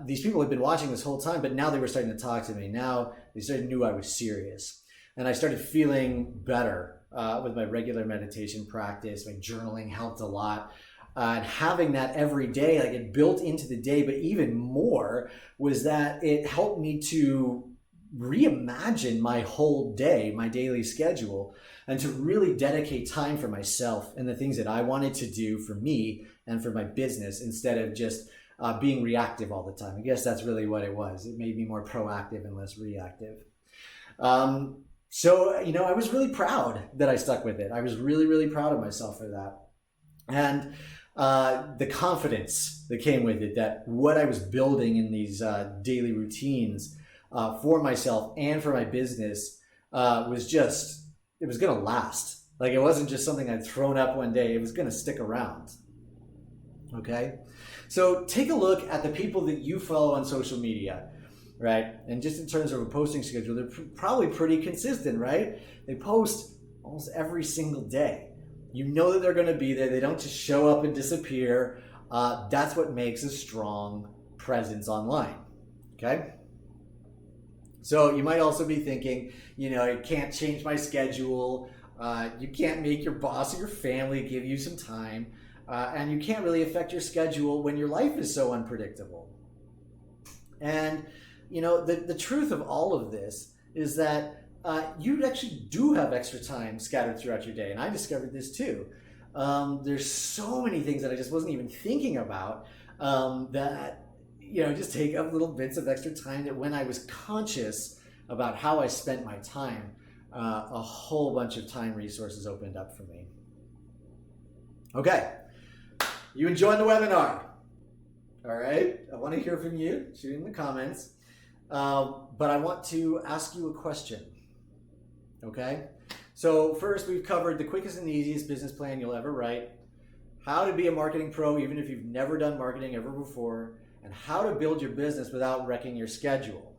These people had been watching this whole time, but now they were starting to talk to me. Now they knew I was serious. And I started feeling better with my regular meditation practice. My journaling helped a lot. And having that every day, like it built into the day, but even more was that it helped me to reimagine my whole day, my daily schedule, and to really dedicate time for myself and the things that I wanted to do for me and for my business instead of just being reactive all the time. I guess that's really what it was. It made me more proactive and less reactive. So, I was really proud that I stuck with it. I was really, really proud of myself for that. And the confidence that came with it, that what I was building in these daily routines for myself and for my business it was going to last. Like it wasn't just something I'd thrown up one day. It was going to stick around. Okay? So take a look at the people that you follow on social media, right? And just in terms of a posting schedule, they're probably pretty consistent, right? They post almost every single day. You know that they're going to be there. They don't just show up and disappear. That's what makes a strong presence online, okay? So you might also be thinking, you can't change my schedule. You can't make your boss or your family give you some time. And you can't really affect your schedule when your life is so unpredictable. And, the truth of all of this is that you actually do have extra time scattered throughout your day. And I discovered this too. There's so many things that I just wasn't even thinking about that, just take up little bits of extra time that when I was conscious about how I spent my time, a whole bunch of time resources opened up for me. Okay. You enjoyed the webinar. All right. I want to hear from you. Shoot in the comments. But I want to ask you a question. Okay. So first, we've covered the quickest and easiest business plan you'll ever write, how to be a marketing pro even if you've never done marketing ever before, and how to build your business without wrecking your schedule.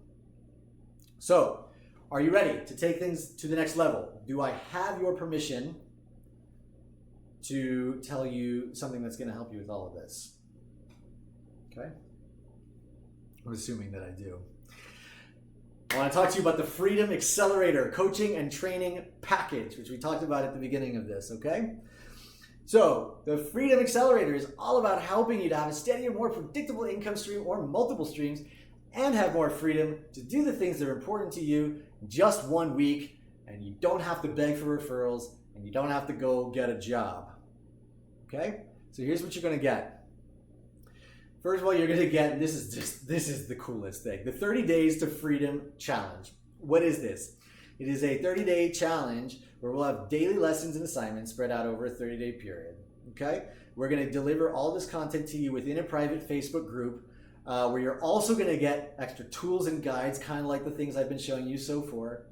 So, are you ready to take things to the next level? Do I have your permission to tell you something that's going to help you with all of this? Okay? I'm assuming that I do. I want to talk to you about the Freedom Accelerator Coaching and Training Package, which we talked about at the beginning of this, okay? So, the Freedom Accelerator is all about helping you to have a steadier, more predictable income stream or multiple streams and have more freedom to do the things that are important to you in just 1 week, and you don't have to beg for referrals and you don't have to go get a job. Okay? So here's what you're going to get. First of all, you're going to get, this is the coolest thing, the 30 Days to Freedom Challenge. What is this? It is a 30-day challenge where we'll have daily lessons and assignments spread out over a 30-day period. Okay? we're going to deliver all this content to you within a private Facebook group, where you're also going to get extra tools and guides, kind of like the things I've been showing you so far.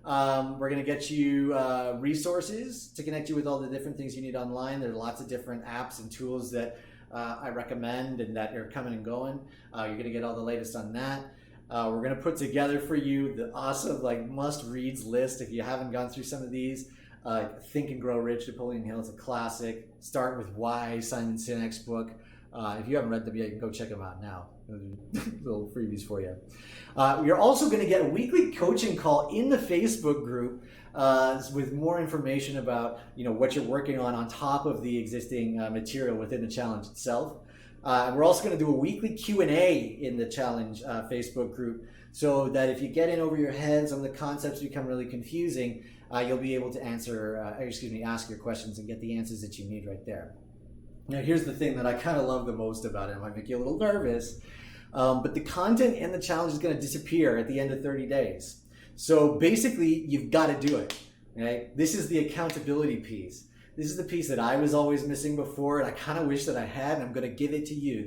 We're going to get you resources to connect you with all the different things you need online. There are lots of different apps and tools that I recommend and that are coming and going. You're going to get all the latest on that. We're going to put together for you the awesome must-reads list. If you haven't gone through some of these, Think and Grow Rich, Napoleon Hill is a classic. Start with Why, Simon Sinek's book. If you haven't read them yet, you can go check them out now. Little freebies for you. You're also going to get a weekly coaching call in the Facebook group with more information about what you're working on top of the existing material within the challenge itself. We're also going to do a weekly Q&A in the challenge Facebook group, so that if you get in over your head, some of the concepts become really confusing, you'll be able to ask your questions and get the answers that you need right there. Now, here's the thing that I kind of love the most about it. It might make you a little nervous, but the content in the challenge is going to disappear at the end of 30 days. So basically, you've got to do it. Right? This is the accountability piece. This is the piece that I was always missing before, and I kind of wish that I had, and I'm going to give it to you.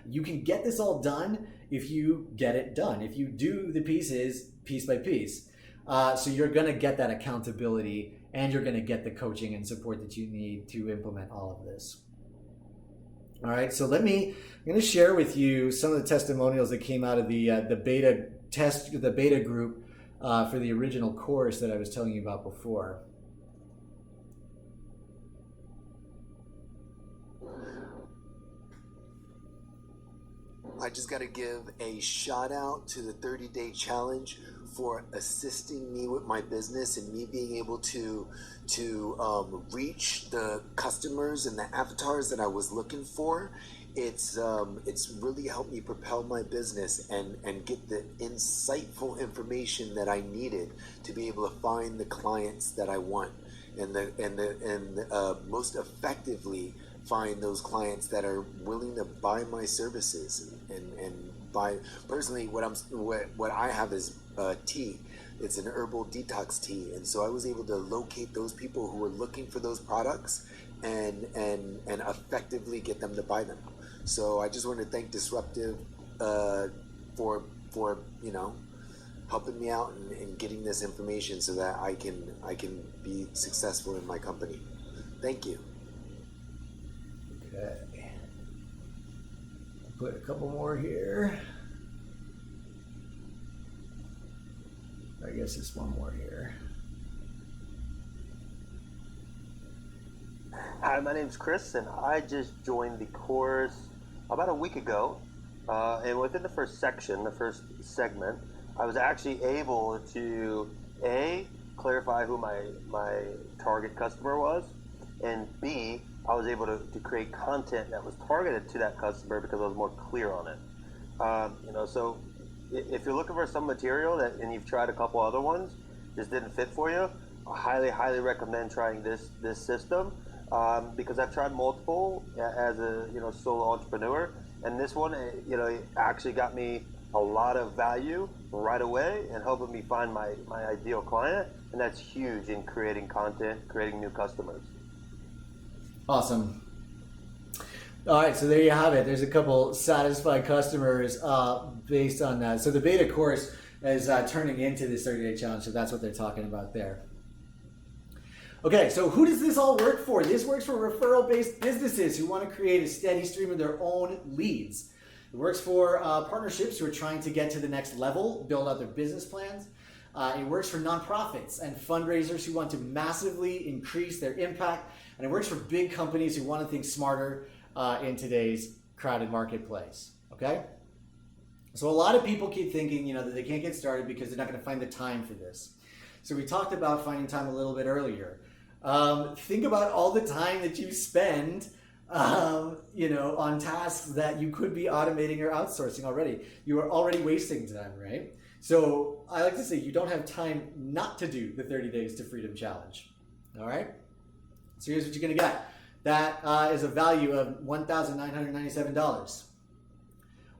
You can get this all done if you get it done, if you do the pieces piece by piece. So you're going to get that accountability, and you're going to get the coaching and support that you need to implement all of this. All right, so I'm going to share with you some of the testimonials that came out of the beta group for the original course that I was telling you about before. I just got to give a shout out to the 30-day challenge for assisting me with my business and me being able to reach the customers and the avatars that I was looking for. It's really helped me propel my business and get the insightful information that I needed to be able to find the clients that I want and most effectively find those clients that are willing to buy my services and buy. Personally, what I have is tea. It's an herbal detox tea, and so I was able to locate those people who were looking for those products and effectively get them to buy them. So I just want to thank Disruptive for helping me out and getting this information so that I can be successful in my company. Thank you. Okay. I'll put a couple more here. I guess it's one more here. Hi, my name's Chris, and I just joined the course about a week ago. And within the first section, the first segment, I was actually able to clarify who my target customer was, and B, I was able to create content that was targeted to that customer because I was more clear on it. So if you're looking for some material and you've tried a couple other ones, just didn't fit for you, I highly recommend trying this system because I've tried multiple as a solo entrepreneur, and this one it actually got me a lot of value right away and helping me find my ideal client, and that's huge in creating content, creating new customers. Awesome. All right, so there you have it. There's a couple satisfied customers based on that. So the beta course is turning into this 30-day challenge, so that's what they're talking about there. Okay, so who does this all work for? This works for referral-based businesses who want to create a steady stream of their own leads. It works for partnerships who are trying to get to the next level, build out their business plans. It works for nonprofits and fundraisers who want to massively increase their impact. And it works for big companies who want to think smarter in today's crowded marketplace, okay? So a lot of people keep thinking, that they can't get started because they're not going to find the time for this. So we talked about finding time a little bit earlier. Think about all the time that you spend, on tasks that you could be automating or outsourcing already. You are already wasting time, right? So I like to say you don't have time not to do the 30 Days to Freedom Challenge, all right? So here's what you're going to get. That is a value of $1,997.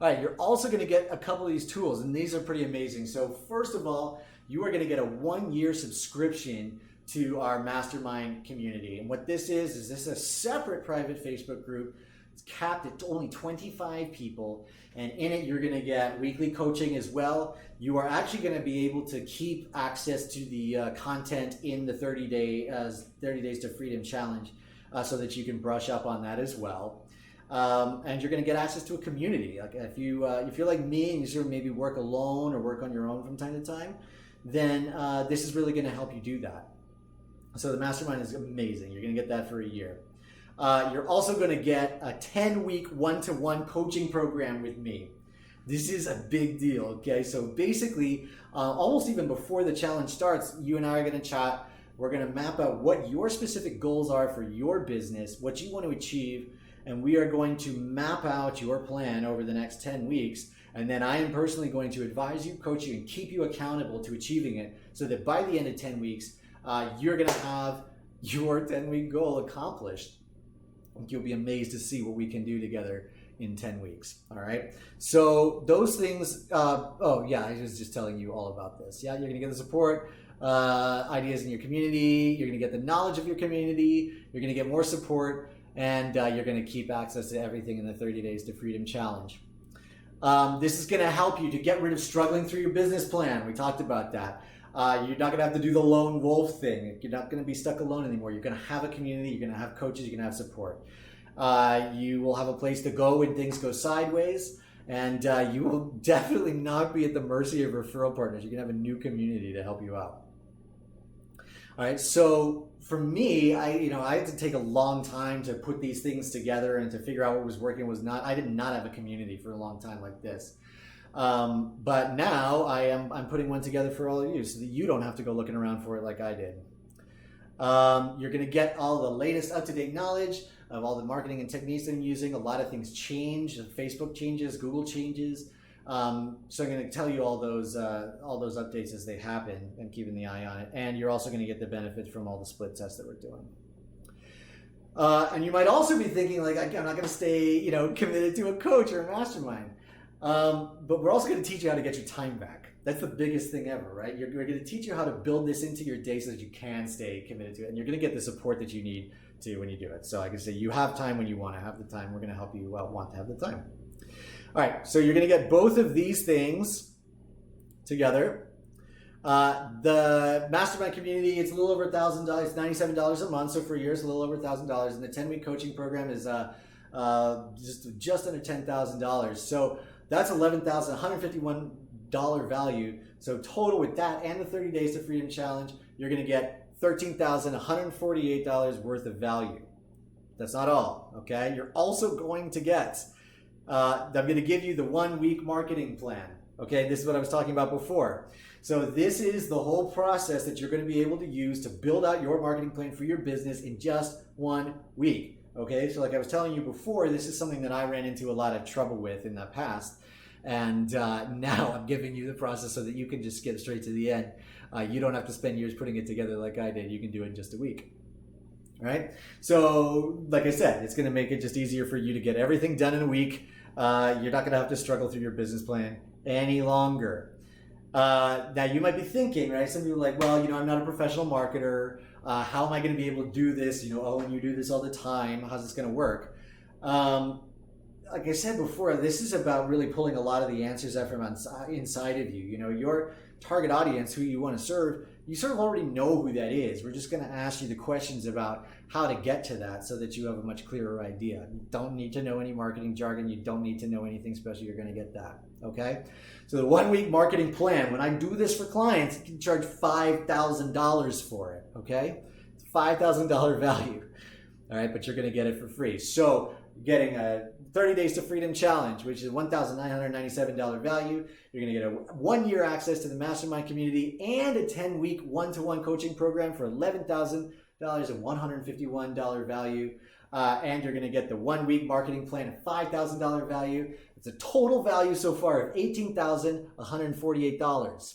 All right, you're also going to get a couple of these tools, and these are pretty amazing. So first of all, you are going to get a 1-year subscription to our mastermind community. And what this is this is a separate private Facebook group. It's capped at only 25 people, and in it you're going to get weekly coaching as well. You are actually going to be able to keep access to the content in the 30 Days to Freedom Challenge, so that you can brush up on that as well. And you're going to get access to a community. Like if you're like me and you sort of maybe work alone or work on your own from time to time, then this is really going to help you do that. So the mastermind is amazing. You're going to get that for a year. You're also going to get a 10-week one-to-one coaching program with me. This is a big deal, okay? So basically, almost even before the challenge starts, you and I are going to chat. We're going to map out what your specific goals are for your business, what you want to achieve, and we are going to map out your plan over the next 10 weeks. And then I am personally going to advise you, coach you, and keep you accountable to achieving it, so that by the end of 10 weeks, you're going to have your 10-week goal accomplished. You'll be amazed to see what we can do together in 10 weeks. All right. So those things, oh yeah, I was just telling you all about this. Yeah, you're going to get the support, ideas in your community. You're going to get the knowledge of your community. You're going to get more support, and you're going to keep access to everything in the 30 Days to Freedom Challenge. This is going to help you to get rid of struggling through your business plan. We talked about that. You're not going to have to do the lone wolf thing. You're not going to be stuck alone anymore. You're going to have a community. You're going to have coaches. You're going to have support. You will have a place to go when things go sideways. And you will definitely not be at the mercy of referral partners. You're going to have a new community to help you out. All right. So for me, I had to take a long time to put these things together and to figure out what was working and was not. I did not have a community for a long time like this. But now I'm putting one together for all of you, so that you don't have to go looking around for it like I did. You're going to get all the latest up-to-date knowledge of all the marketing and techniques that I'm using. A lot of things change. Facebook changes, Google changes. So I'm going to tell you all those updates as they happen, and keeping the eye on it. And you're also going to get the benefits from all the split tests that we're doing. And you might also be thinking, like, I'm not going to stay, committed to a coach or a mastermind. But we're also going to teach you how to get your time back. That's the biggest thing ever, right? We're going to teach you how to build this into your day so that you can stay committed to it. And you're going to get the support that you need to when you do it. So I can say you have time when you want to have the time. We're going to help you want to have the time. All right, so you're going to get both of these things together. The mastermind community, it's a little over $1,000. It's $97 a month. So for a year, it's a little over $1,000. And the 10-week coaching program is just under $10,000. So that's $11,151 value. So total with that and the 30 Days to Freedom Challenge, you're going to get $13,148 worth of value. That's not all, okay? You're also going to get, I'm going to give you the 1-week marketing plan. Okay, this is what I was talking about before. So this is the whole process that you're going to be able to use to build out your marketing plan for your business in just 1 week. Okay, so like I was telling you before, this is something that I ran into a lot of trouble with in the past. And now I'm giving you the process so that you can just get straight to the end. You don't have to spend years putting it together like I did. You can do it in just a week. All right? So like I said, it's going to make it just easier for you to get everything done in a week. You're not going to have to struggle through your business plan any longer. Now you might be thinking, right? Some people are like, well, I'm not a professional marketer. How am I going to be able to do this? And you do this all the time. How's this going to work? Like I said before, this is about really pulling a lot of the answers out from inside of you. Your target audience, who you want to serve, you sort of already know who that is. We're just going to ask you the questions about how to get to that so that you have a much clearer idea. You don't need to know any marketing jargon. You don't need to know anything special. You're going to get that. Okay? So the 1-week marketing plan, when I do this for clients, you can charge $5,000 for it. Okay? It's $5,000 value. All right? But you're going to get it for free. So getting a 30 Days to Freedom Challenge, which is $1,997 value. You're going to get a 1-year access to the mastermind community and a 10-week one-to-one coaching program for $11,151 value. And you're going to get the 1-week marketing plan at $5,000 value. It's a total value so far of $18,148.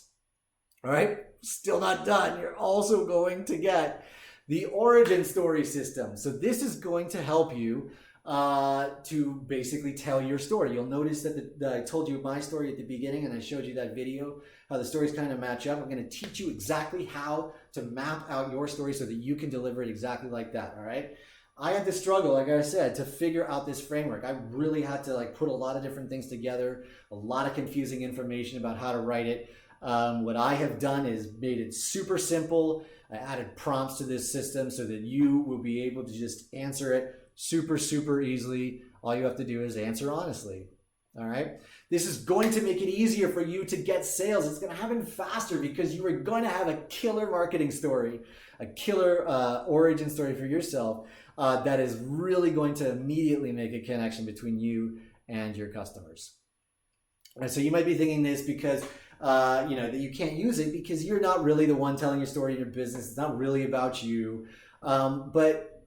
All right, still not done. You're also going to get the origin story system. So this is going to help you to basically tell your story. You'll notice that I told you my story at the beginning, and I showed you that video, how the stories kind of match up. I'm going to teach you exactly how to map out your story so that you can deliver it exactly like that, all right? I had to struggle, like I said, to figure out this framework. I really had to put a lot of different things together, a lot of confusing information about how to write it. What I have done is made it super simple. I added prompts to this system so that you will be able to just answer it super, super easily. All you have to do is answer honestly. All right. This is going to make it easier for you to get sales. It's going to happen faster because you are going to have a killer marketing story, a killer origin story for yourself that is really going to immediately make a connection between you and your customers. And so you might be thinking this because that you can't use it because you're not really the one telling your story in your business. It's not really about you. But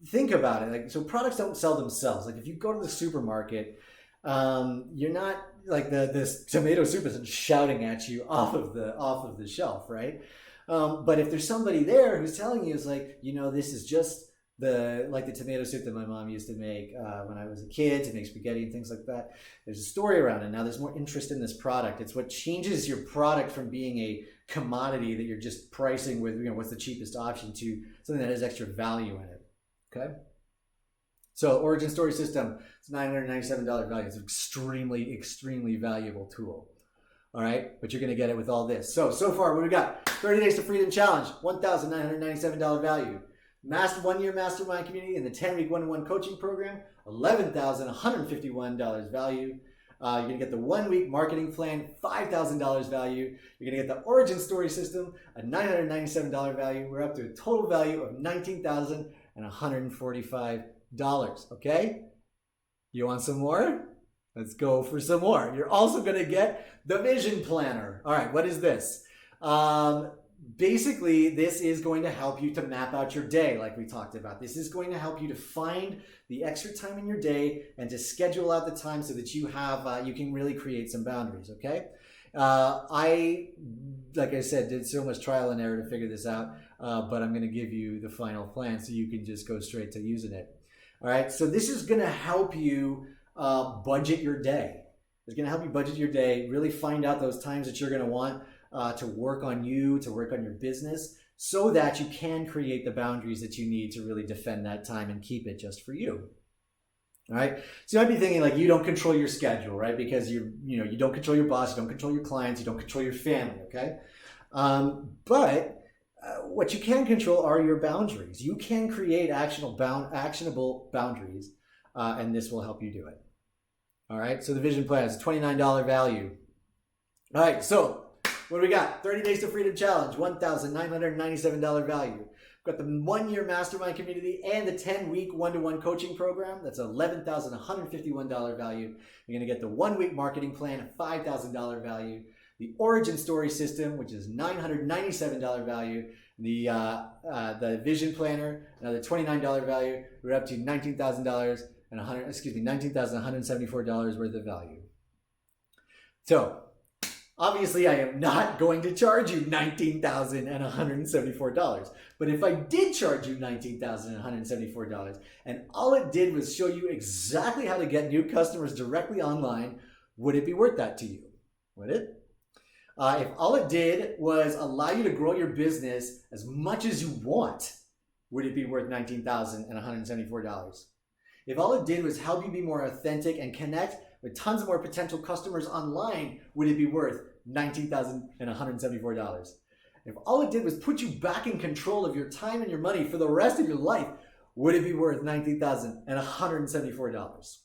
think about it. So products don't sell themselves. If you go to the supermarket, you're not this tomato soup isn't shouting at you off of the shelf, right? But if there's somebody there who's telling you, this is just the tomato soup that my mom used to make when I was a kid to make spaghetti and things like that. There's a story around it. Now there's more interest in this product. It's what changes your product from being a commodity that you're just pricing with, what's the cheapest option, to something that has extra value in it. Okay. So origin story system, it's $997 value. It's an extremely, extremely valuable tool. All right, but you're going to get it with all this. So far, what we got? 30 Days to Freedom Challenge, $1,997 value. 1-year mastermind community and the 10-week one-to-one coaching program, $11,151 value. You're going to get the 1-week marketing plan, $5,000 value. You're going to get the origin story system, a $997 value. We're up to a total value of $19,145. Okay? You want some more? Let's go for some more. You're also going to get the vision planner. All right, what is this? Basically, this is going to help you to map out your day like we talked about. This is going to help you to find the extra time in your day and to schedule out the time so that you have you can really create some boundaries, okay? Like I said, did so much trial and error to figure this out, but I'm going to give you the final plan so you can just go straight to using it. All right, so this is going to help you budget your day. It's going to help you budget your day, really find out those times that you're going to want to work on you, to work on your business, so that you can create the boundaries that you need to really defend that time and keep it just for you. All right. So you might be thinking you don't control your schedule, right? Because you don't control your boss, you don't control your clients, you don't control your family. Okay. But what you can control are your boundaries. You can create actionable boundaries, and this will help you do it. All right. So the vision plan is a $29 value. All right. So what do we got? 30 Days to Freedom Challenge, $1,997 value. We've got the 1-year mastermind community and the 10-week one-to-one coaching program. That's $11,151 value. You're going to get the 1-week marketing plan, $5,000 value. The origin story system, which is $997 value. The vision planner, another $29 value. We're up to $19,174 worth of value. So, obviously, I am not going to charge you $19,174. But if I did charge you $19,174 and all it did was show you exactly how to get new customers directly online, would it be worth that to you? Would it? If all it did was allow you to grow your business as much as you want, would it be worth $19,174? If all it did was help you be more authentic and connect with tons of more potential customers online, would it be worth $19,174? If all it did was put you back in control of your time and your money for the rest of your life, would it be worth $19,174?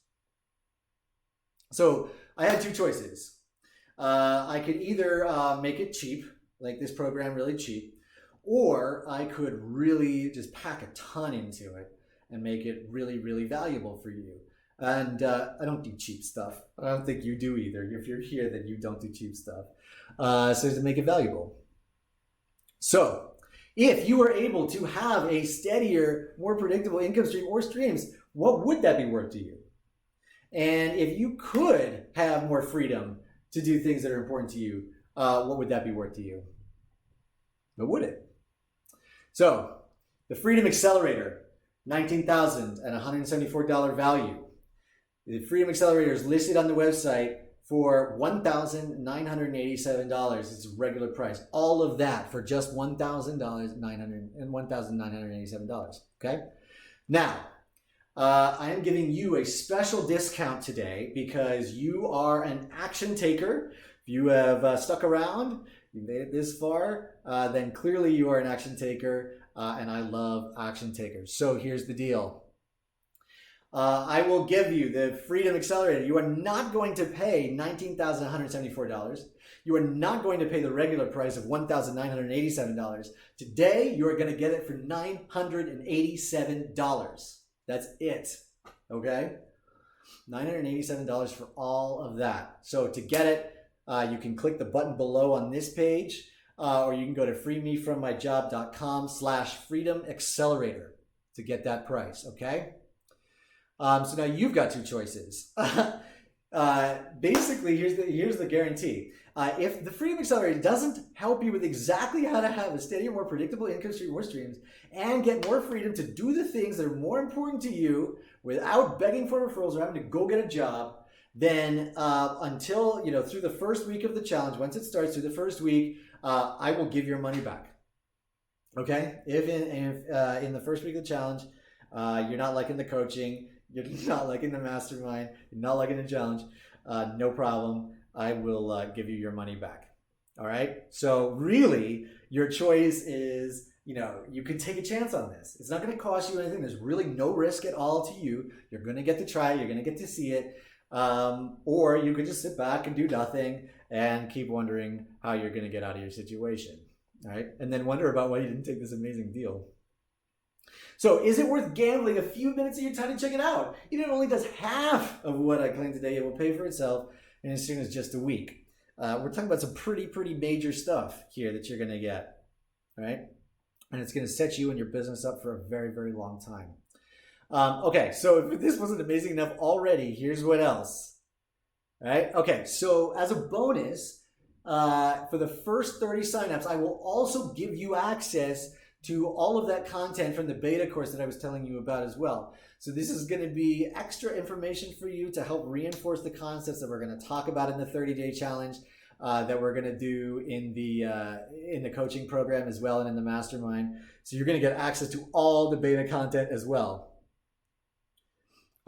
So I had two choices. I could either make it cheap, like this program really cheap, or I could really just pack a ton into it and make it really, really valuable for you. And I don't do cheap stuff. I don't think you do either. If you're here, then you don't do cheap stuff. So to make it valuable. So if you were able to have a steadier, more predictable income stream or streams, what would that be worth to you? And if you could have more freedom to do things that are important to you, what would that be worth to you? What would it? So the Freedom Accelerator. $19,174 value. The Freedom Accelerator is listed on the website for $1,987. It's a regular price. All of that for just $1,987. Okay? Now, I am giving you a special discount today because you are an action taker. If you have stuck around, you made it this far, then clearly you are an action taker, and I love action takers. So here's the deal. I will give you the Freedom Accelerator. You are not going to pay $19,174. You are not going to pay the regular price of $1,987. Today, you are going to get it for $987. That's it. Okay? $987 for all of that. So to get it, you can click the button below on this page, or you can go to freemefrommyjob.com/freedom accelerator to get that price. Okay? So now you've got two choices. Basically, here's the guarantee. If the Freedom Accelerator doesn't help you with exactly how to have a steadier, more predictable income stream or streams and get more freedom to do the things that are more important to you without begging for referrals or having to go get a job, then until, through the first week of the challenge, once it starts through the first week, I will give your money back. Okay? If in the first week of the challenge, you're not liking the coaching, you're not liking the mastermind, you're not liking the challenge, no problem. I will give you your money back. All right? So really, your choice is, you can take a chance on this. It's not going to cost you anything. There's really no risk at all to you. You're going to get to try it. You're going to get to see it. Or you could just sit back and do nothing and keep wondering how you're going to get out of your situation. All right? And then wonder about why you didn't take this amazing deal. So is it worth gambling a few minutes of your time to check it out? It only does half of what I claim today. It will pay for itself in as soon as just a week. We're talking about some pretty major stuff here that you're going to get, right? And it's going to set you and your business up for a very long time. Okay, so if this wasn't amazing enough already, here's what else. All right? Okay, so as a bonus, for the first 30 signups, I will also give you access to all of that content from the beta course that I was telling you about as well. So this is going to be extra information for you to help reinforce the concepts that we're going to talk about in the 30-day challenge, that we're going to do in the coaching program as well and in the mastermind. So you're going to get access to all the beta content as well.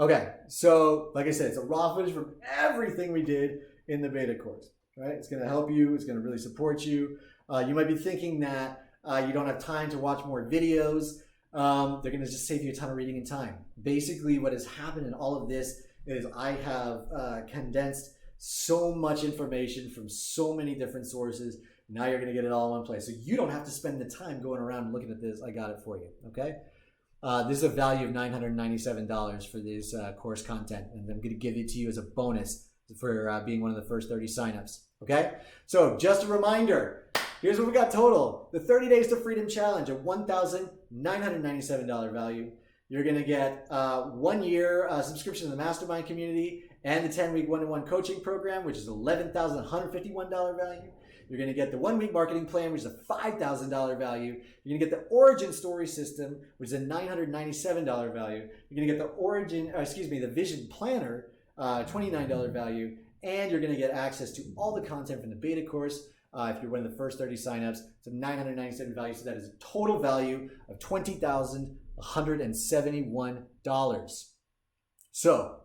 Okay, so like I said, it's a raw footage from everything we did in the beta course. Right? It's going to help you. It's going to really support you. You might be thinking that you don't have time to watch more videos. They're going to just save you a ton of reading and time. Basically, what has happened in all of this is I have condensed so much information from so many different sources. Now you're going to get it all in one place. So you don't have to spend the time going around and looking at this. I got it for you. Okay? This is a value of $997 for this course content. And I'm going to give it to you as a bonus for being one of the first 30 signups. Okay? So just a reminder. Here's what we got total. The 30 Days to Freedom Challenge, a $1,997 value. You're going to get 1 year subscription to the Mastermind community and the 10-week one-to-one coaching program, which is $11,151 value. You're going to get the 1-week marketing plan, which is a $5,000 value. You're going to get the Origin Story System, which is a $997 value. You're going to get the Vision Planner, $29 value. And you're going to get access to all the content from the beta course. If you're one of the first 30 signups, it's a $997 value. So that is a total value of $20,171. So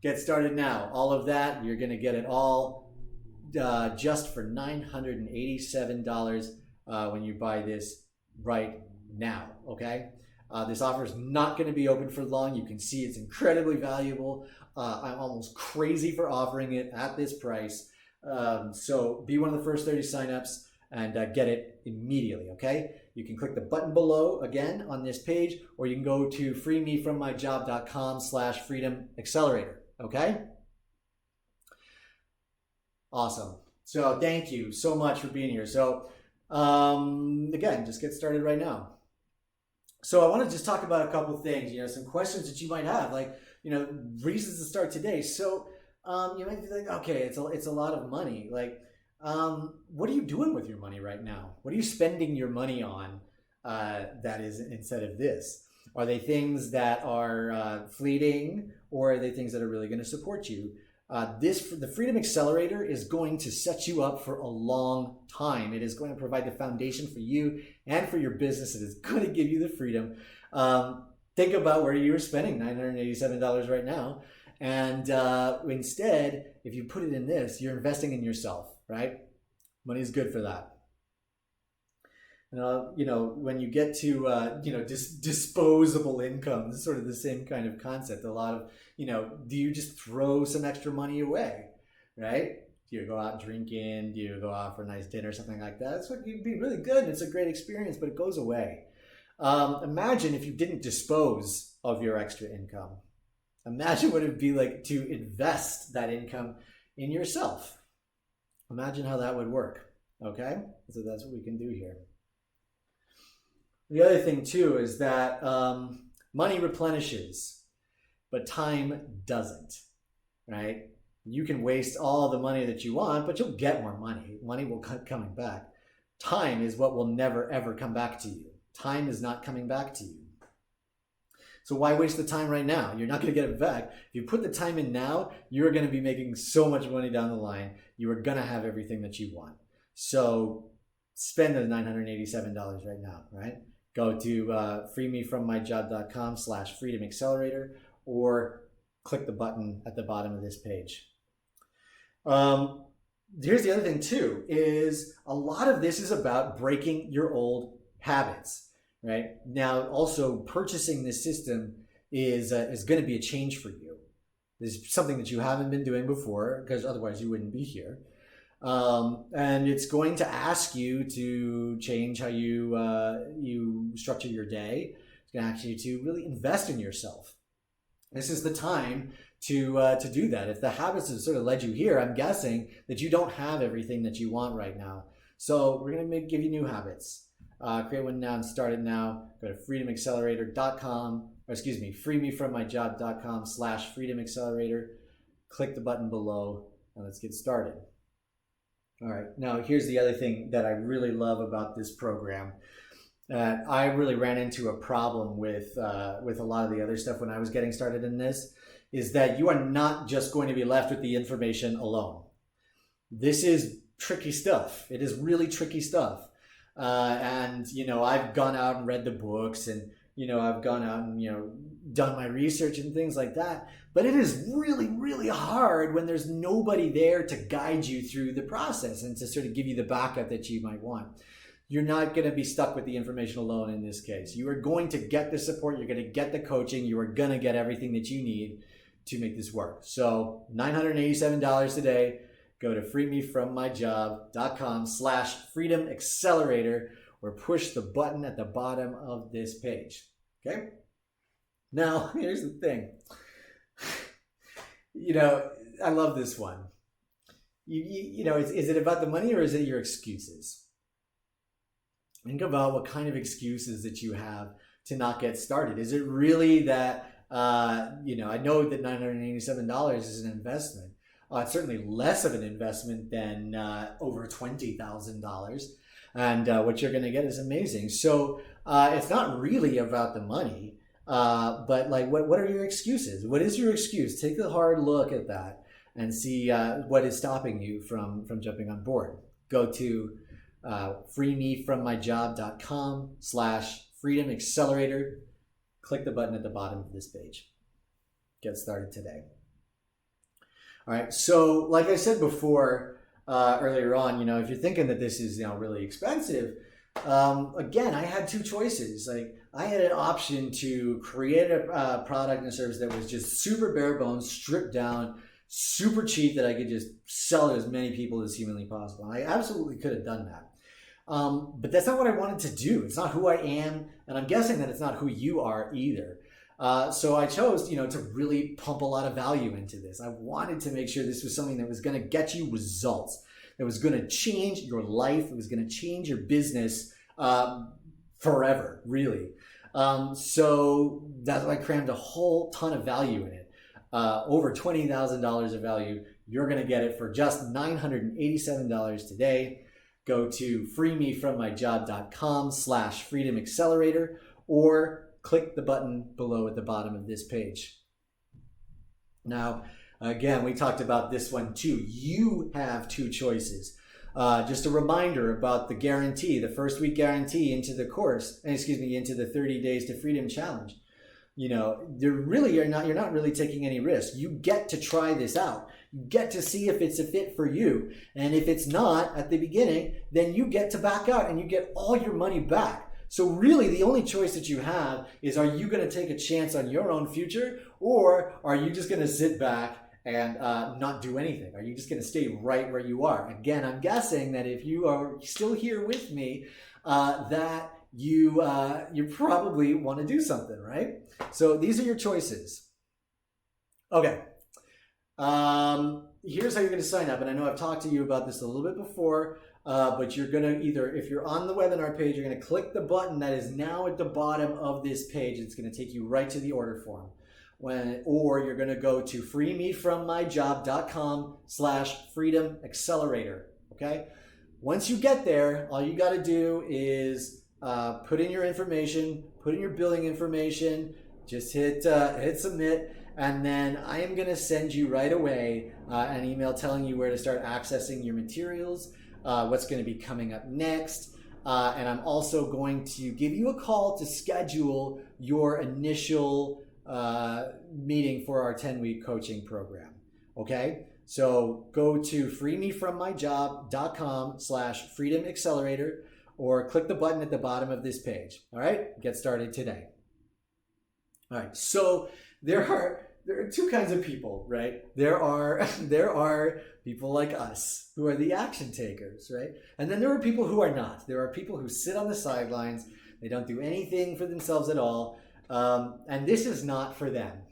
get started now. All of that, you're going to get it all just for $987 when you buy this right now. Okay? This offer is not going to be open for long. You can see it's incredibly valuable. I'm almost crazy for offering it at this price. So be one of the first 30 signups and get it immediately, okay? You can click the button below again on this page, or you can go to freemefrommyjob.com/freedom accelerator, okay? Awesome. So thank you so much for being here. So again, just get started right now. So I want to just talk about a couple things, some questions that you might have, like, reasons to start today. So you might be like, okay, it's a lot of money. Like, what are you doing with your money right now? What are you spending your money on that is instead of this? Are they things that are fleeting, or are they things that are really going to support you? The Freedom Accelerator is going to set you up for a long time. It is going to provide the foundation for you and for your business. It is going to give you the freedom. Think about where you're spending $987 right now. And instead, if you put it in this, you're investing in yourself, right? Money is good for that. When you get to, disposable income, it's sort of the same kind of concept. A lot of, do you just throw some extra money away, right? Do you go out drinking? Do you go out for a nice dinner, something like that? It's what you'd be really good. And it's a great experience, but it goes away. Imagine if you didn't dispose of your extra income. Imagine what it would be like to invest that income in yourself. Imagine how that would work, okay? So that's what we can do here. The other thing too is that money replenishes, but time doesn't, right? You can waste all the money that you want, but you'll get more money. Money will keep coming back. Time is what will never, ever come back to you. Time is not coming back to you. So why waste the time right now? You're not going to get it back. If you put the time in now, you're going to be making so much money down the line. You are going to have everything that you want. So spend the $987 right now, right? Go to freemefrommyjob.com/freedom accelerator or click the button at the bottom of this page. Here's the other thing too, is a lot of this is about breaking your old habits, right? Now, also purchasing this system is going to be a change for you. This is something that you haven't been doing before, because otherwise you wouldn't be here. And it's going to ask you to change how you structure your day. It's going to ask you to really invest in yourself. This is the time to do that. If the habits have sort of led you here, I'm guessing that you don't have everything that you want right now. So we're going to give you new habits. Create one now and start it now. Go to freemefrommyjob.com/freedom accelerator. Click the button below and let's get started. All right, now here's the other thing that I really love about this program. I really ran into a problem with a lot of the other stuff when I was getting started in this, is that you are not just going to be left with the information alone. This is tricky stuff. It is really tricky stuff. And I've gone out and read the books, and I've gone out and done my research and things like that. But it is really, really hard when there's nobody there to guide you through the process and to sort of give you the backup that you might want. You're not going to be stuck with the information alone in this case. You are going to get the support. You're going to get the coaching. You are going to get everything that you need to make this work. So $987 today. Go to freemefrommyjob.com/freedom accelerator or push the button at the bottom of this page. Okay? Now, here's the thing. I love this one. Is it about the money or is it your excuses? Think about what kind of excuses that you have to not get started. Is it really that, I know that $987 is an investment. It's certainly less of an investment than over $20,000. And what you're going to get is amazing. So it's not really about the money, but what are your excuses? What is your excuse? Take a hard look at that and see what is stopping you from jumping on board. Go to freemefrommyjob.com/freedom accelerator. Click the button at the bottom of this page. Get started today. All right. So like I said before, earlier on, if you're thinking that this is, really expensive, again, I had two choices. I had an option to create a product and a service that was just super bare bones, stripped down, super cheap, that I could just sell to as many people as humanly possible. I absolutely could have done that. But that's not what I wanted to do. It's not who I am. And I'm guessing that it's not who you are either. So I chose, to really pump a lot of value into this. I wanted to make sure this was something that was going to get you results, that was going to change your life. It was going to change your business forever, really. So that's why I crammed a whole ton of value in it. Over $20,000 of value. You're going to get it for just $987 today. Go to freemefrommyjob.com/freedom accelerator or click the button below at the bottom of this page. Now, again, we talked about this one too. You have two choices. Just a reminder about the guarantee, the first week guarantee into the course, into the 30 Days to Freedom Challenge. You know, you're not really taking any risk. You get to try this out. You get to see if it's a fit for you. And if it's not at the beginning, then you get to back out and you get all your money back. So really the only choice that you have is, are you going to take a chance on your own future, or are you just going to sit back and not do anything? Are you just going to stay right where you are? Again, I'm guessing that if you are still here with me, that you probably want to do something, right? So these are your choices. Okay. Here's how you're going to sign up. And I know I've talked to you about this a little bit before, but you're going to either, if you're on the webinar page, you're going to click the button that is now at the bottom of this page. It's going to take you right to the order form. Or you're going to go to freemefrommyjob.com/freedom accelerator. Okay. Once you get there, all you got to do is put in your information, put in your billing information, just hit submit, and then I am going to send you right away an email telling you where to start accessing your materials, what's going to be coming up next, and I'm also going to give you a call to schedule your initial meeting for our 10-week coaching program. Okay, so go to freemefrommyjob.com/freedom accelerator, or click the button at the bottom of this page. All right, get started today. All right, so there are two kinds of people, right? There are people like us who are the action takers, right? And then there are people who are not. There are people who sit on the sidelines. They don't do anything for themselves at all. And this is not for them.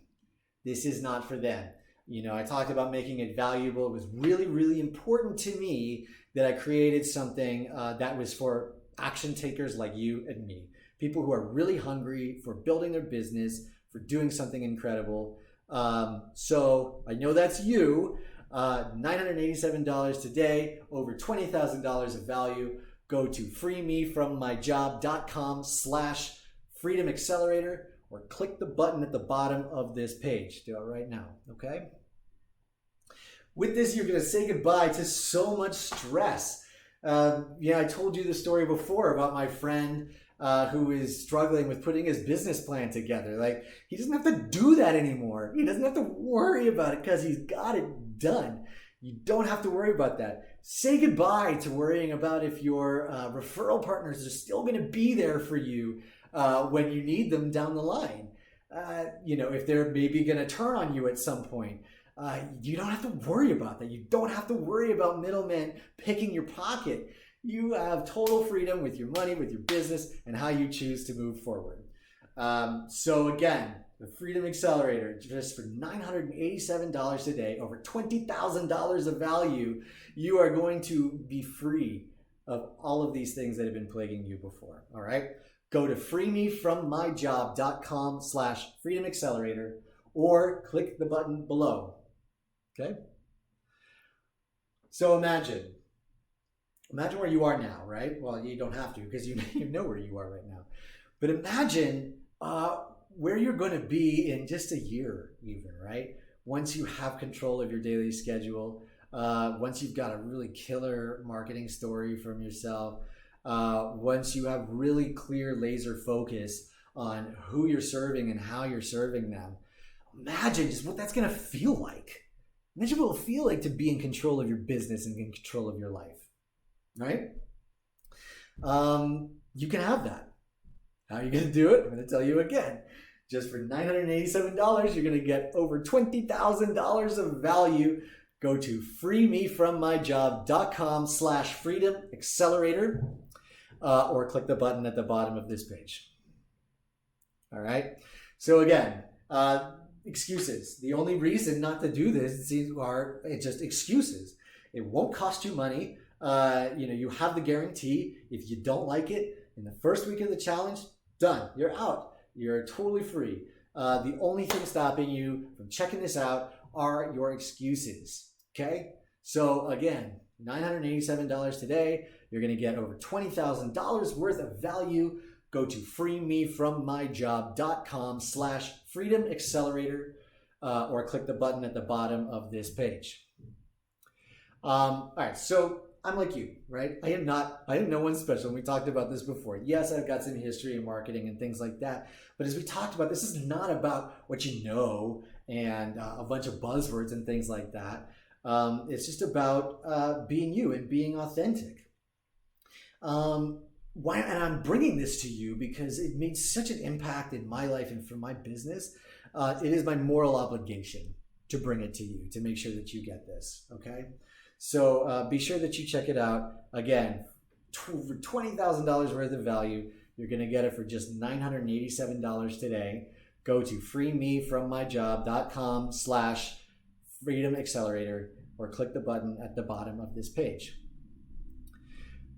This is not for them. You know, I talked about making it valuable. It was really, really important to me that I created something that was for action takers like you and me. People who are really hungry for building their business, for doing something incredible. So I know that's you. $987 today, over $20,000 of value. Go to freemefrommyjob.com/freedom accelerator, or click the button at the bottom of this page. Do it right now, okay? With this, you're going to say goodbye to so much stress. I told you the story before about my friend who is struggling with putting his business plan together. Like, he doesn't have to do that anymore. He doesn't have to worry about it because he's got it done. You don't have to worry about that. Say goodbye to worrying about if your referral partners are still going to be there for you when you need them down the line. If they're maybe going to turn on you at some point. You don't have to worry about that. You don't have to worry about middlemen picking your pocket. You have total freedom with your money, with your business, and how you choose to move forward. So again, the Freedom Accelerator, just for $987 today, over $20,000 of value, you are going to be free of all of these things that have been plaguing you before. All right. Go to freemefrommyjob.com/freedom accelerator, or click the button below. Okay. So imagine where you are now, right? Well, you don't have to, because you know where you are right now. But imagine where you're going to be in just a year, even, right? Once you have control of your daily schedule, once you've got a really killer marketing story from yourself, once you have really clear laser focus on who you're serving and how you're serving them. Imagine just what that's going to feel like. Imagine what it'll feel like to be in control of your business and in control of your life, right? You can have that. How are you going to do it? I'm going to tell you again. Just for $987, you're going to get over $20,000 of value. Go to freemefrommyjob.com/freedom accelerator, or click the button at the bottom of this page. All right. So again, excuses. The only reason not to do this are just excuses. It won't cost you money. You have the guarantee. If you don't like it in the first week of the challenge, done. You're out. You're totally free. The only thing stopping you from checking this out are your excuses. Okay. So again, $987 today. You're going to get over $20,000 worth of value. go to freemefrommyjob.com/freedom accelerator or click the button at the bottom of this page. All right, so I'm like you, right? I am no one special. We talked about this before. Yes, I've got some history in marketing and things like that. But as we talked about, this is not about what you know and a bunch of buzzwords and things like that. It's just about being you and being authentic. And I'm bringing this to you because it made such an impact in my life and for my business. It is my moral obligation to bring it to you, to make sure that you get this, okay? So be sure that you check it out. Again, for $20,000 worth of value, you're going to get it for just $987 today. Go to freemefrommyjob.com/freedom accelerator or click the button at the bottom of this page.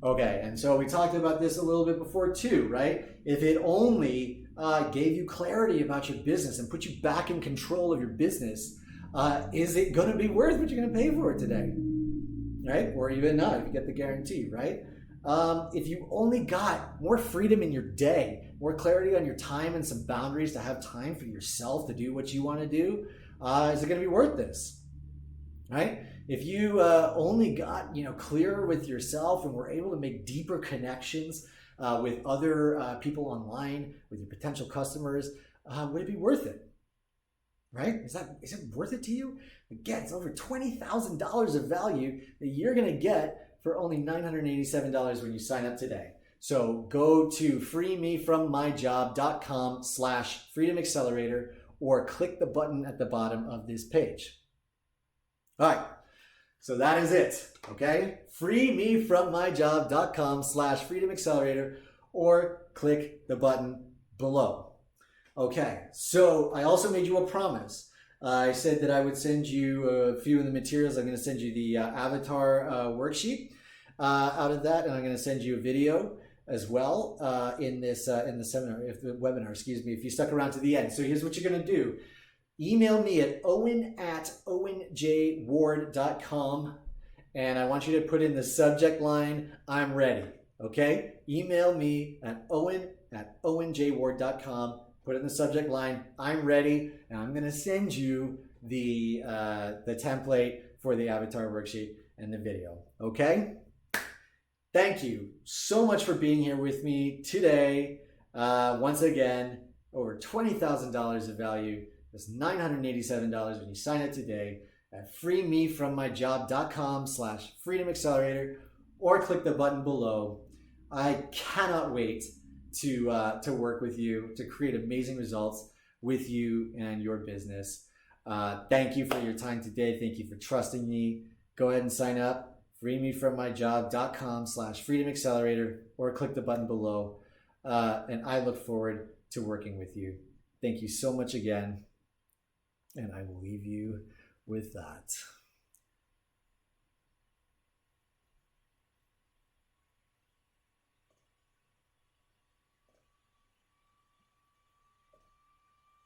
Okay, and so we talked about this a little bit before too, right? If it only gave you clarity about your business and put you back in control of your business, is it going to be worth what you're going to pay for it today? Right? Or even not, if you get the guarantee, right? If you only got more freedom in your day, more clarity on your time and some boundaries to have time for yourself to do what you want to do, is it going to be worth this? Right? If you only got clearer with yourself and were able to make deeper connections with other people online, with your potential customers, would it be worth it? Right? Is it worth it to you? Again, it's over $20,000 of value that you're going to get for only $987 when you sign up today. So go to freemefrommyjob.com/freedom accelerator or click the button at the bottom of this page. All right. So that is it. Okay. freemefrommyjob.com/freedom accelerator or click the button below. Okay, so I also made you a promise. I said that I would send you a few of the materials. I'm going to send you the avatar worksheet out of that, and I'm going to send you a video as well in the webinar. Excuse me. If you stuck around to the end. So here's what you're going to do: email me at owen@owenjward.com, and I want you to put in the subject line "I'm ready." Okay, email me at owen@owenjward.com. Put in the subject line, "I'm ready," and I'm going to send you the template for the avatar worksheet and the video. Okay? Thank you so much for being here with me today. Once again, over $20,000 of value. That's $987 when you sign up today at freemefrommyjob.com/freedom accelerator or click the button below. I cannot wait to work with you, to create amazing results with you and your business. Thank you for your time today. Thank you for trusting me. Go ahead and sign up, freemefrommyjob.com/freedom accelerator or click the button below. And I look forward to working with you. Thank you so much again. And I will leave you with that.